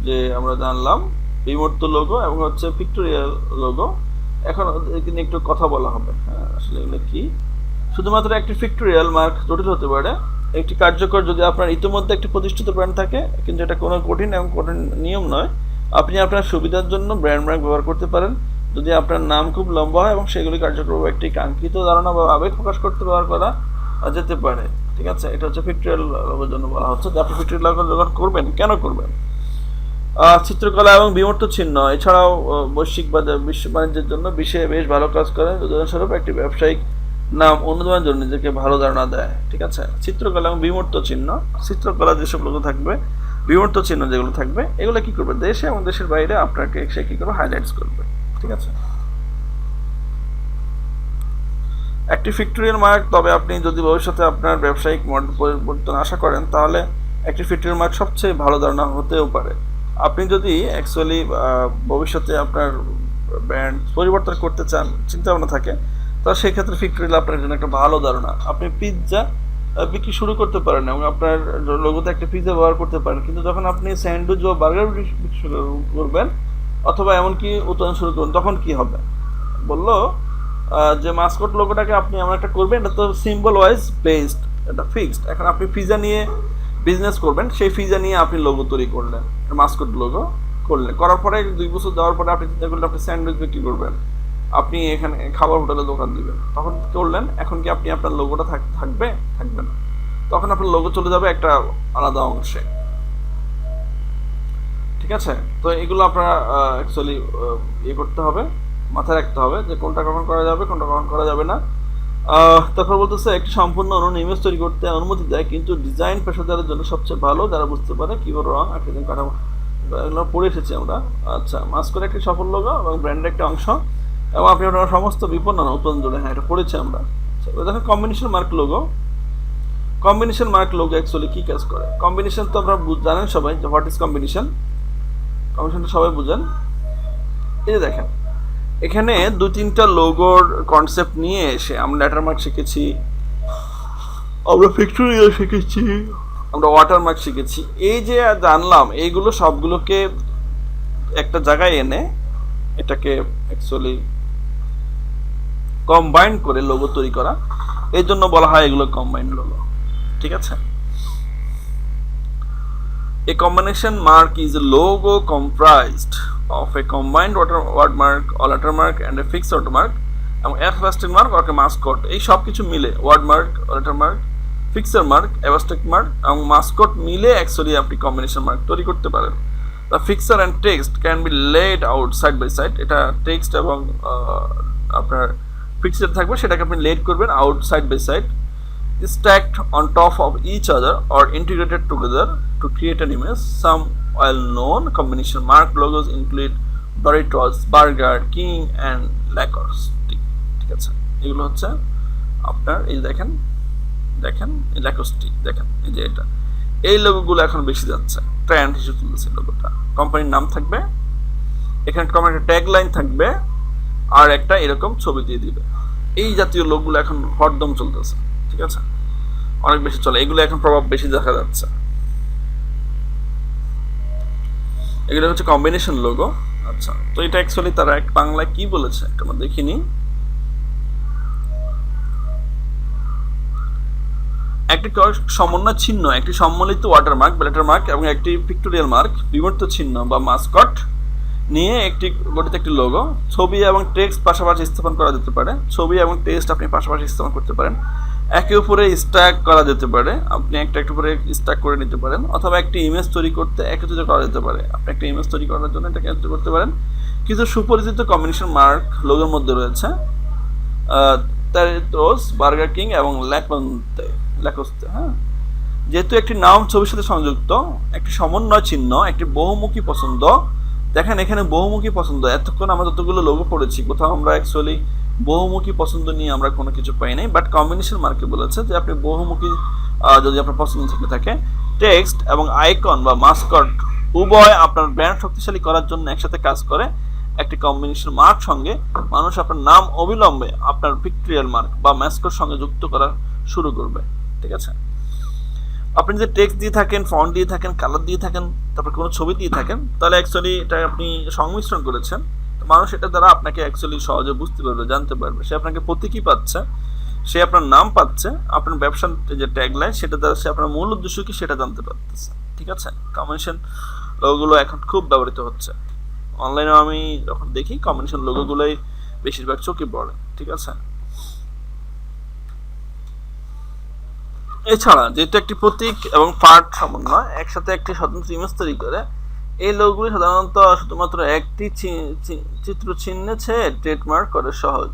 Speaker 1: যে আমরা জানলাম বিমূর্ত লোগো এবং হচ্ছে পিক্টোরিয়াল লোগো, এখন এখানে একটু কথা বলা হবে। আসলে এগুলো কি, শুধুমাত্র একটি পিক্টোরিয়াল মার্ক জটিল হতে পারে, একটি কার্যকর যদি আপনার ইতিমধ্যে একটি প্রতিষ্ঠিত ব্র্যান্ড থাকে, কিন্তু এটা কোনো কঠিন নিয়ম নয়, আপনি আপনার সুবিধার জন্য ব্র্যান্ড মার্ক ব্যবহার করতে পারেন। যদি আপনার নাম খুব লম্বা হয় এবং সেগুলি কার্যকর একটি কাঙ্ক্ষিত ধারণা বা আবেগ প্রকাশ করতে ব্যবহার করা যেতে পারে। ঠিক আছে, এটা হচ্ছে পিক্টোরিয়াল লোগোর জন্য বলা হচ্ছে যে আপনি পিক্টোরিয়াল লোগো যখন করবেন, কেন করবেন? চিত্রকলা এবং বিমূর্ত চিহ্ন এছাড়াও বৈশ্বিক বাজার বিশ্ব বাণিজ্যের জন্য বিশ্বে বেশ ভালো কাজ করে। উদাহরণস্বরূপ একটি ব্যবসায়িক নাম অনুদানের জন্য নিজেকে ভালো ধারণা দেয়। ঠিক আছে, চিত্রকলা এবং বিমূর্ত চিহ্ন, চিত্রকলা যেসব লোগো থাকবে, বিমূর্ত চিহ্ন যেগুলো থাকবে, এগুলো কি করবে? দেশে এবং দেশের বাইরে আপনাকে সে কি করবে? হাইলাইটস করবে। ঠিক আছে, একটি পিক্টোরিয়াল মার্ক, তবে আপনি যদি ভবিষ্যতে আপনার ব্যবসায়িক মডেল পরিবর্তন আশা করেন তাহলে একটি পিক্টোরিয়াল মার্ক সবচেয়ে ভালো ধারণা হতেও পারে। আপনি যদি অ্যাকচুয়ালি ভবিষ্যতে আপনার ব্র্যান্ড পরিবর্তন করতে চান, চিন্তা ভাবনা থাকে, তাহলে সেই ক্ষেত্রে পিক্টোরিয়াল আপনার জন্য একটা ভালো ধারণা। আপনি পিৎজা বিক্রি শুরু করতে পারেন এবং আপনার লোগোতে একটা পিৎজা ব্যবহার করতে পারেন, কিন্তু যখন আপনি স্যান্ডউইচ বা বার্গার বিক্রি শুরু করবেন অথবা এমনকি উৎপাদন শুরু করবেন, তখন কি হবে? বললো যে মাস্কট লোগোটাকে আপনি এমন একটা করবেন, এটা তো সিম্বল ওয়াইজ বেসড, এটা ফিক্সড। এখন আপনি পিৎজা নিয়ে বিজনেস করবেন, সেই পিৎজা নিয়ে আপনি লোগো তৈরি করলেন, মাস্কট লোগো করলেন, করার পরে 2 বছর যাওয়ার পরে আপনি চিন্তা করলেন আপনি স্যান্ডউইচ বিক্রি করবেন, আপনি এখানে খাবার হোটেলে দোকান দিবেন, তখন কি করলেন? এখন কি আপনি আপনার লোগোটা থাকবে না, তখন আপনার লোগো চলে যাবে একটা আলাদা অংশে। ঠিক আছে, তো এগুলো আপনারা অ্যাকচুয়ালি ইয়ে করতে হবে, মাথায় রাখতে হবে যে কোনটা কখন করা যাবে, কোনটা কখন করা যাবে না। তারপর বলতেছে একটি সম্পূর্ণ অনন্য ইমেজ তৈরি করতে অনুমতি দেয়, কিন্তু ডিজাইন পেশাদারদের জন্য সবচেয়ে ভালো যারা বুঝতে পারে কিভাবে রং আকৃতি কাঠামো, এগুলো পড়ে এসেছি আমরা। আচ্ছা, মাস্কট একটি সফল লোগো এবং ব্র্যান্ডের একটা অংশ, এবং আপনি আপনার সমস্ত বিপণন উৎপাদন জুড়ে, হ্যাঁ এটা পড়েছি আমরা। আচ্ছা, এবার দেখেন combination mark logo. Combination mark logo actually কী কাজ করে? কম্বিনেশন তো আপনারা জানেন সবাই যে হোয়াট ইজ কম্বিনেশন, কম্বিনেশনটা সবাই বুঝেন। এই যে দেখেন এখানে 2-3টা লোগোর কনসেপ্ট নিয়ে এসে আমরা লেটারমার্ক শিখেছি, আমরা পিক্টোরিয়াল শিখেছি, আমরা ওয়াটারমার্ক শিখেছি। এই যে জানলাম, এইগুলো সবগুলোকে একটা জায়গায় এনে এটাকে অ্যাকচুয়ালি কম্বাইন করে লোগো তৈরি করা, এই জন্য বলা হয় এগুলো কম্বাইন লোগো। ঠিক আছে, A combination mark is a logo comprised of a combined wordmark or lettermark and a fixed watermark এবং abstract mark or a mascot। এই সব কিছু মিলে ওয়ার্ডমার্ক, lettermark, fixer mark, abstract mark এবং mascot মিলে অ্যাকচুয়ালি আপনি কম্বিনেশন মার্ক তৈরি করতে পারেন। The fixer and text can be laid out side by side। এটা টেক্সট এবং আপনার ফিক্সার থাকবে, সেটাকে আপনি লেড করবেন out side by side, stacked on top of each other or integrated together to create an image. Some well-known combination mark logos include Doritos, Burger King and Lacoste। ঠিক আছে, এগুলো হচ্ছে আপনার এই দেখেন এই Lacoste, দেখেন এই যে এটা, এই লোগোগুলো এখন বেশি যাচ্ছে, ট্রেন্ড হিসেবে চলতেছে। লোগোটা কোম্পানির নাম থাকবে, এখানে কোম্পানির ট্যাগ লাইন থাকবে, আর একটা এরকম ছবি দিয়ে দিবে। এই জাতীয় লোগোগুলো এখন হরদম চলতেছে। ঠিক আছে, অনেক বেশি চলে, এগুলো এখন প্রভাব বেশি দেখা যাচ্ছে। এগুলো হচ্ছে কম্বিনেশন লোগো। আচ্ছা, তো এটা অ্যাকচুয়ালি তারা এক বাংলায় কি বলেছে আমরা দেখিনি। একটি সমন্বয় চিহ্ন, একটি সম্মিলিত ওয়াটারমার্ক, লেটারমার্ক এবং একটি পিক্টোরিয়াল মার্ক, বিবর্ত চিহ্ন বা মাস্কট নিয়ে একটি গঠিত একটি লোগো। ছবি এবং টেক্সট পাশাপাশি স্থাপন করা যেতে পারে, ছবি এবং টেক্সট আপনি পাশাপাশি স্থাপন করতে পারেন, একে উপরে স্ট্যাক করা যেতে পারে, আপনি একটা উপরে স্ট্যাক করে নিতে পারেন, অথবা একটি ইমেজ তৈরি করতে একত্রিত করা যেতে পারে। আপনি একটা ইমেজ তৈরি করার জন্য এটাকে একত্রিত করতে পারেন। কিছু সুপরিচিত কম্বিনেশন মার্ক লোগোর মধ্যে রয়েছে Doritos, বার্গার কিং এবং ল্যাকোস্তে। হ্যাঁ, যেহেতু একটি নাম ছবির সাথে সংযুক্ত, একটি সমন্বয় চিহ্ন, একটি বহুমুখী পছন্দ। দেখেন এখানে বহুমুখী পছন্দ, এতক্ষণ আমরা যতগুলো লোগো পড়েছি কোথাও আমরা অ্যাকচুয়ালি বহুমুখী পছন্দ নিয়ে আমরা কোনো কিছু পাই নাই, বাট কম্বিনেশন মার্কে বলেছে যে আপনি বহুমুখী যদি আপনার পছন্দ থেকে থাকে, টেক্সট এবং আইকন বা মাস্কট উভয় আপনার ব্র্যান্ড শক্তিশালী করার জন্য একসাথে কাজ করে। একটি কম্বিনেশন মার্ক সঙ্গে মানুষ আপনার নাম অবিলম্বে আপনার পিক্টোরিয়াল মার্ক বা ম্যাস্কট সঙ্গে যুক্ত করা শুরু করবে। ঠিক আছে, আপনি যদি টেক্সট দিয়ে থাকেন, ফন্ট দিয়ে থাকেন, কালার দিয়ে থাকেন, তারপর কোনো ছবি দিয়ে থাকেন, তাহলে অ্যাকচুয়ালি এটা আপনি সংমিশ্রণ করেছেন। মানুষ এটা দ্বারা আপনাকে অ্যাকচুয়ালি সহজে বুঝতে পারবে, জানতে পারবে, সে আপনাকে প্রতীকী পাচ্ছে, সে আপনার নাম পাচ্ছে, আপনার ব্যবসার যে ট্যাগলাইন সেটা দ্বারা সে আপনার মূল উদ্দেশ্য কি সেটা জানতে পারতেছে। ঠিক আছে, কম্বিনেশন লোগোগুলো এখন খুব ব্যবহৃত হচ্ছে অনলাইনে। আমি যখন দেখি কম্বিনেশন লোগোগুলোই বেশিরভাগ চোখে পড়ে। ঠিক আছে, এছাড়া যেহেতু একটি প্রতীক এবং পার্ট সমন্বয় একসাথে একটি স্বতন্ত্র ইমেজ তৈরি করে, এই লোগোগুলি সাধারণত শুধুমাত্র একটি চিত্র চিহ্নে ছেয়ে ট্রেডমার্ক করে সহজ।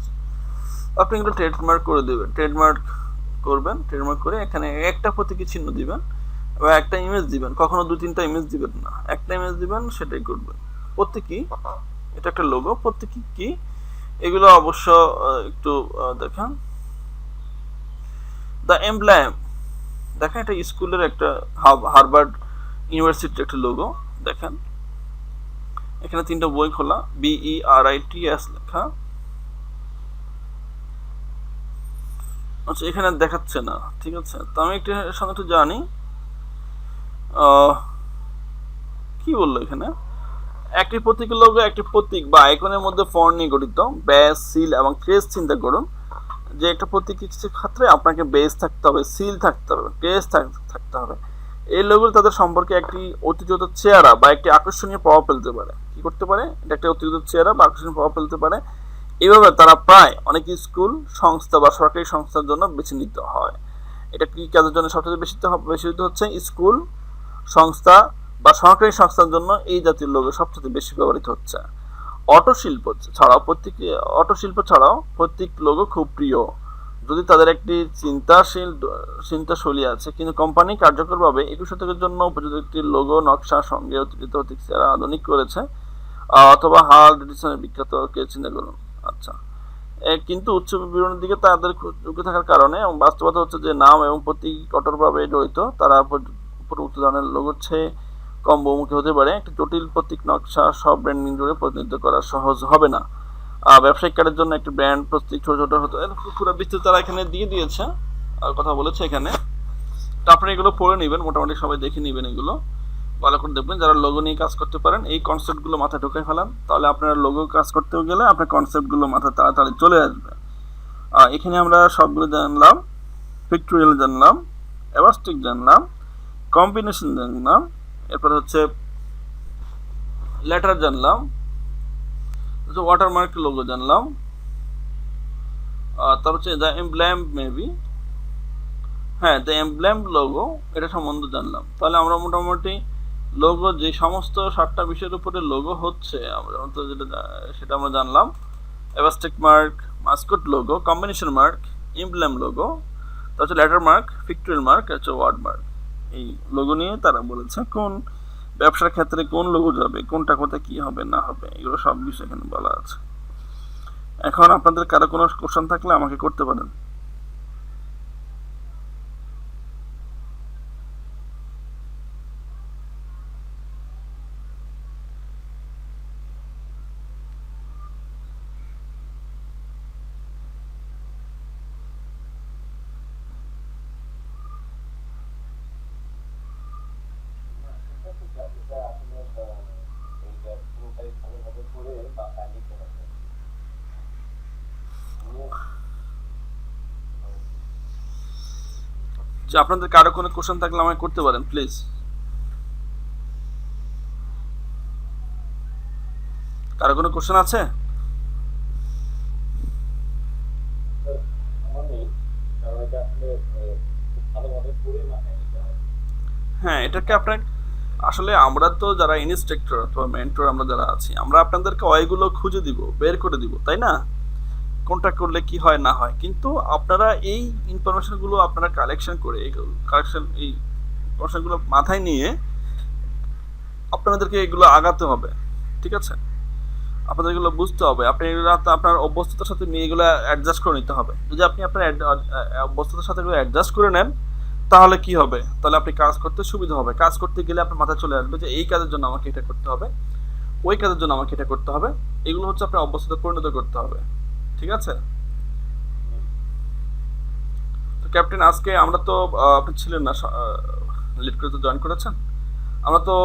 Speaker 1: আপনি এগুলো ট্রেডমার্ক করে দেবেন, ট্রেডমার্ক করে এখানে একটা প্রতীকী চিহ্ন দিবেন বা একটা ইমেজ দিবেন, কখনো 2-3টা ইমেজ দিবেন না, একটা ইমেজ দিবেন, সেটাই করবেন। প্রতীকী, এটা একটা লোগো। প্রতীকী কি এগুলো অবশ্য একটু দেখেন। দ্য এমব্লেম, দেখেন এটা স্কুলের একটা হার্ভার্ড ইউনিভার্সিটির একটা লোগো। দেখেন এখানে 3টা বই খোলা, BERITS লেখা। আচ্ছা এখানে দেখাচ্ছে না, ঠিক আছে, তো আমি একটু সামনে একটু জানি কি বললো এখানে। একটি প্রতীক লোগো একটি প্রতীক বা আইকনের মধ্যে ফন্ট নিয়ে গঠিত। ব্যাস, সিল এবং ক্রেস্ট চিন্তা করুন যে একটা প্রতীকী ক্ষেত্রে আপনাকে বেস থাকতে হবে, সিল থাকতে হবে, ক্রেস্ট থাকতে হবে। এই লোগো তাদের সম্পর্কে একটি অতিরিক্ত চেহারা বা একটি আকর্ষণীয় প্রভাব ফেলতে পারে। কি করতে পারে? এটা একটা অতিরিক্ত চেহারা বা আকর্ষণীয় প্রভাব ফেলতে পারে। এইভাবে তারা প্রায় অনেক স্কুল, সংস্থা বা সরকারি সংস্থার জন্য বেছে নিতে হয়। এটা কি কাজের জন্য সবচেয়ে বেশি হচ্ছে? স্কুল, সংস্থা বা সরকারি সংস্থার জন্য এই জাতীয় লোগো সবচেয়ে বেশি ব্যবহৃত হচ্ছে। অটো শিল্প ছাড়াও প্রত্যেক লোগো খুব প্রিয় যদি তাদের একটি চিন্তাশৈলী আছে, কিন্তু কোম্পানি কার্যকরভাবে 21 শতকের জন্য উপযুক্ত একটি লোগো নকশার সঙ্গে অতিরিক্ত চেহারা আধুনিক করেছে, অথবা হাল ডেভিডসনের বিখ্যাত কে চিন্তা করুন। আচ্ছা, কিন্তু উচ্চ বিবরণের দিকে তাদের ঝুঁকে থাকার কারণে এবং বাস্তবতা হচ্ছে যে নাম এবং প্রতীক কঠোরভাবে জড়িত, তারা উপরোক্ত ধরনের লোগোর চেয়ে কম বহুমুখী হতে পারে। একটি জটিল প্রতীক নকশা সব ব্র্যান্ডিং জুড়ে প্রতিনিধিত্ব করা সহজ হবে না। ব্যবসায়িক কার্ডের জন্য একটি ব্র্যান্ড প্রতীক ছোট ছোট হতে পুরো বিস্তৃত তারা এখানে দিয়ে দিয়েছে, কথা বলেছে এখানে। তো আপনি এগুলো পড়ে নেবেন, মোটামুটি সবাই দেখে নেবেন, এগুলো ভালো করে দেখবেন। যারা লোগো নিয়ে কাজ করতে পারেন এই কনসেপ্টগুলো মাথায় ঢুকে ফেলান, তাহলে আপনারা লোগো কাজ করতে গেলে আপনার কনসেপ্টগুলো মাথায় তাড়াতাড়ি চলে আসবে। এখানে আমরা সবগুলো জানলাম, পিক্টোরিয়াল জানলাম, অ্যাবাস্টিক জানলাম, কম্বিনেশন জানলাম, এরপর হচ্ছে লেটার জানলাম, ওয়াটারমার্ক লোগো জানলাম, তারপর হচ্ছে দ্য এমব্লেম মেবি, হ্যাঁ দ্য এমব্লেম লোগো, এটা সম্বন্ধে জানলাম। তাহলে আমরা মোটামুটি লোগো যে সমস্ত 7টা বিষয়ের উপরে লোগো হচ্ছে আমরা সেটা আমরা জানলাম। Abstract mark, mascot logo, combination mark, emblem logo, তারপর হচ্ছে লেটার মার্ক, পিক্টোরিয়াল মার্ক, হচ্ছে ওয়ার্ড মার্ক। এই লোগো নিয়ে তারা বলেছে কোন ব্যবসার ক্ষেত্রে কোন লোগো যাবে, কোনটা কোথায় কি হবে না হবে, এগুলো সব বিষয় এখানে বলা আছে। এখন আপনাদের কারো কোনো কোশ্চেন থাকলে আমাকে করতে পারেন।
Speaker 3: এটা আসলে এইটা পুরোটাই ভালোভাবে করে বা লিখতে হবে।
Speaker 1: যে আপনাদের কারো কোনো কোশ্চেন থাকলে আমাকে করতে পারেন প্লিজ। কারো কোনো কোশ্চেন আছে?
Speaker 3: আমার নেই, কারণ এটা আসলে খুব ভালোভাবে করে মাথায় নিতে হবে।
Speaker 1: হ্যাঁ, এটাকে আপনার আসলে আমরা তো যারা ইনস্ট্রাক্টর অথবা মেন্টর আমরা যারা আছি, আমরা আপনাদেরকে ওইগুলো খুঁজে দিব, বের করে দিব, তাই না? কোনটা করলে কি হয় না হয়, কিন্তু আপনারা এই ইনফরমেশনগুলো আপনারা কালেকশন করে এই ইনফরমেশনগুলো মাথায় নিয়ে আপনাদেরকে এগুলো আগাতে হবে, ঠিক আছে? আপনাদের এগুলো বুঝতে হবে, আপনি এগুলো আপনার অভ্যস্ততার সাথে নিয়ে এগুলো অ্যাডজাস্ট করে নিতে হবে। যদি আপনি আপনার অভ্যস্ততার সাথে এগুলো অ্যাডজাস্ট করে নেন তাহলে কি হবে, তাহলে আপনি কাজ করতে সুবিধা হবে। কাজ করতে গেলে আপনার মাথায় চলে আসবে যে এই কাজের জন্য আমাকে এটা করতে হবে, ওই কাজের জন্য আমাকে এটা করতে হবে। এগুলো হচ্ছে আপনার অভ্যস্ততা পরিণত করতে হবে, ঠিক আছে? তো ক্যাপ্টেন, আজকে আমরা তো আপনি ছিলেন না, লিড করে তো জয়েন করেছেন। আমরা তো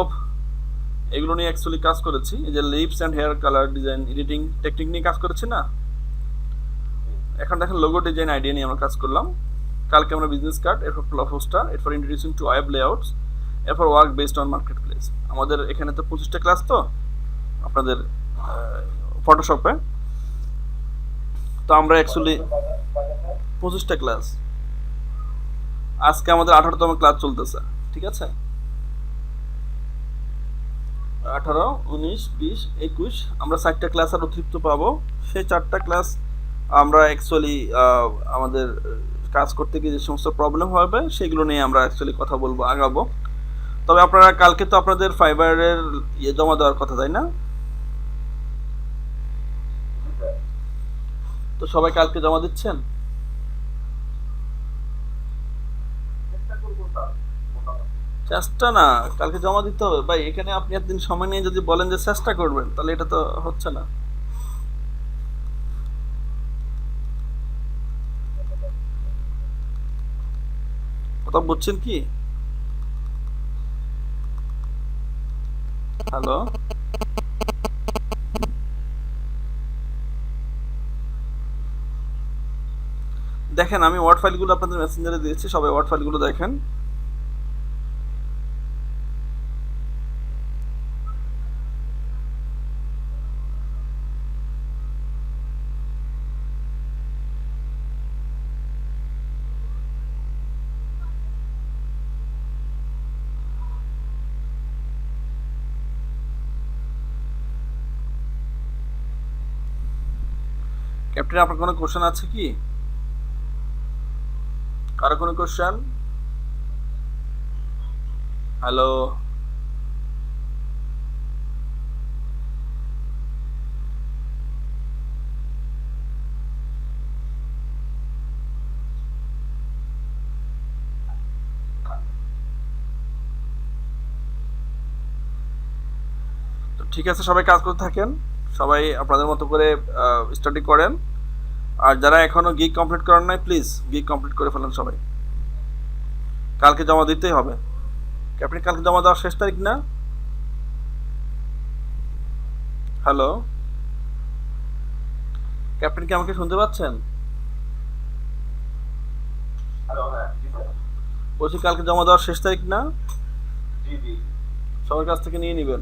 Speaker 1: এগুলো নিয়ে অ্যাকচুয়ালি কাজ করেছি, এই যে lips and hair colour design editing technique নিয়ে কাজ করেছি না। এখন দেখেন লোগো ডিজাইন আইডিয়া নিয়ে আমরা কাজ করলাম। কালকে আমরা বিজনেস কার্ড, এরপর পোস্টার, এরপর ইন্ট্রোডিউসিং টু ওয়েব লেআউটস, এরপর work based on market place. আমাদের এখানে তো 25টা ক্লাস, তো আপনাদের ফটোশপে তো আমরা অ্যাকচুয়ালি 25টা ক্লাস আজকে আমাদের 18তম ক্লাস চলতেছে, ঠিক আছে? 18, 19, 20, 21 আমরা 4টা ক্লাস আর অতিরিক্ত পাবো। সেই 4টা ক্লাস আমরা অ্যাকচুয়ালি আমাদের কাজ করতে গিয়ে যে সমস্ত প্রবলেম হবে সেগুলো নিয়ে আমরা অ্যাকচুয়ালি কথা বলবো, আগাবো। তবে আপনারা কালকে তো আপনাদের ফাইবারের ইয়ে জমা দেওয়ার কথা, তাই না? তো সবাই কালকে জমা দিচ্ছেন?
Speaker 3: চেষ্টা করবো স্যার মোটামুটি।
Speaker 1: চেষ্টা না, কালকে জমা দিতে হবে ভাই। এখানে আপনি একদিন সময় নিয়ে যদি বলেন যে চেষ্টা করবেন, তাহলে এটা তো হচ্ছে না। কথা বুঝছেন কি? হ্যালো, দেখেন আমি ওয়ার্ড ফাইলগুলো আপনাদের মেসেঞ্জারে দিয়েছি, সবাই ওয়ার্ড ফাইলগুলো দেখেন। ক্যাপ্টেন, আপনার কোনো কোশ্চেন আছে কি? কারো কোনো কোশ্চেন? হ্যালো, তো ঠিক আছে, সবাই কাজ করতে থাকেন, সবাই আপনাদের মতো করে স্টাডি করেন। আর যারা এখনো গিগ কমপ্লিট করেন নাই, প্লিজ গিগ কমপ্লিট করে ফেলেন সবাই। কালকে জমা দিতেই হবে। ক্যাপ্টেন, কালকে জমা দেওয়ার শেষ তারিখ না? হ্যালো ক্যাপ্টেন, কি আমাকে শুনতে পাচ্ছেন?
Speaker 3: হ্যালো, হ্যাঁ জি স্যার।
Speaker 1: বলছি কালকে জমা দেওয়ার শেষ তারিখ না?
Speaker 3: জি জি।
Speaker 1: সবার কাছ থেকে নিয়ে নেবেন।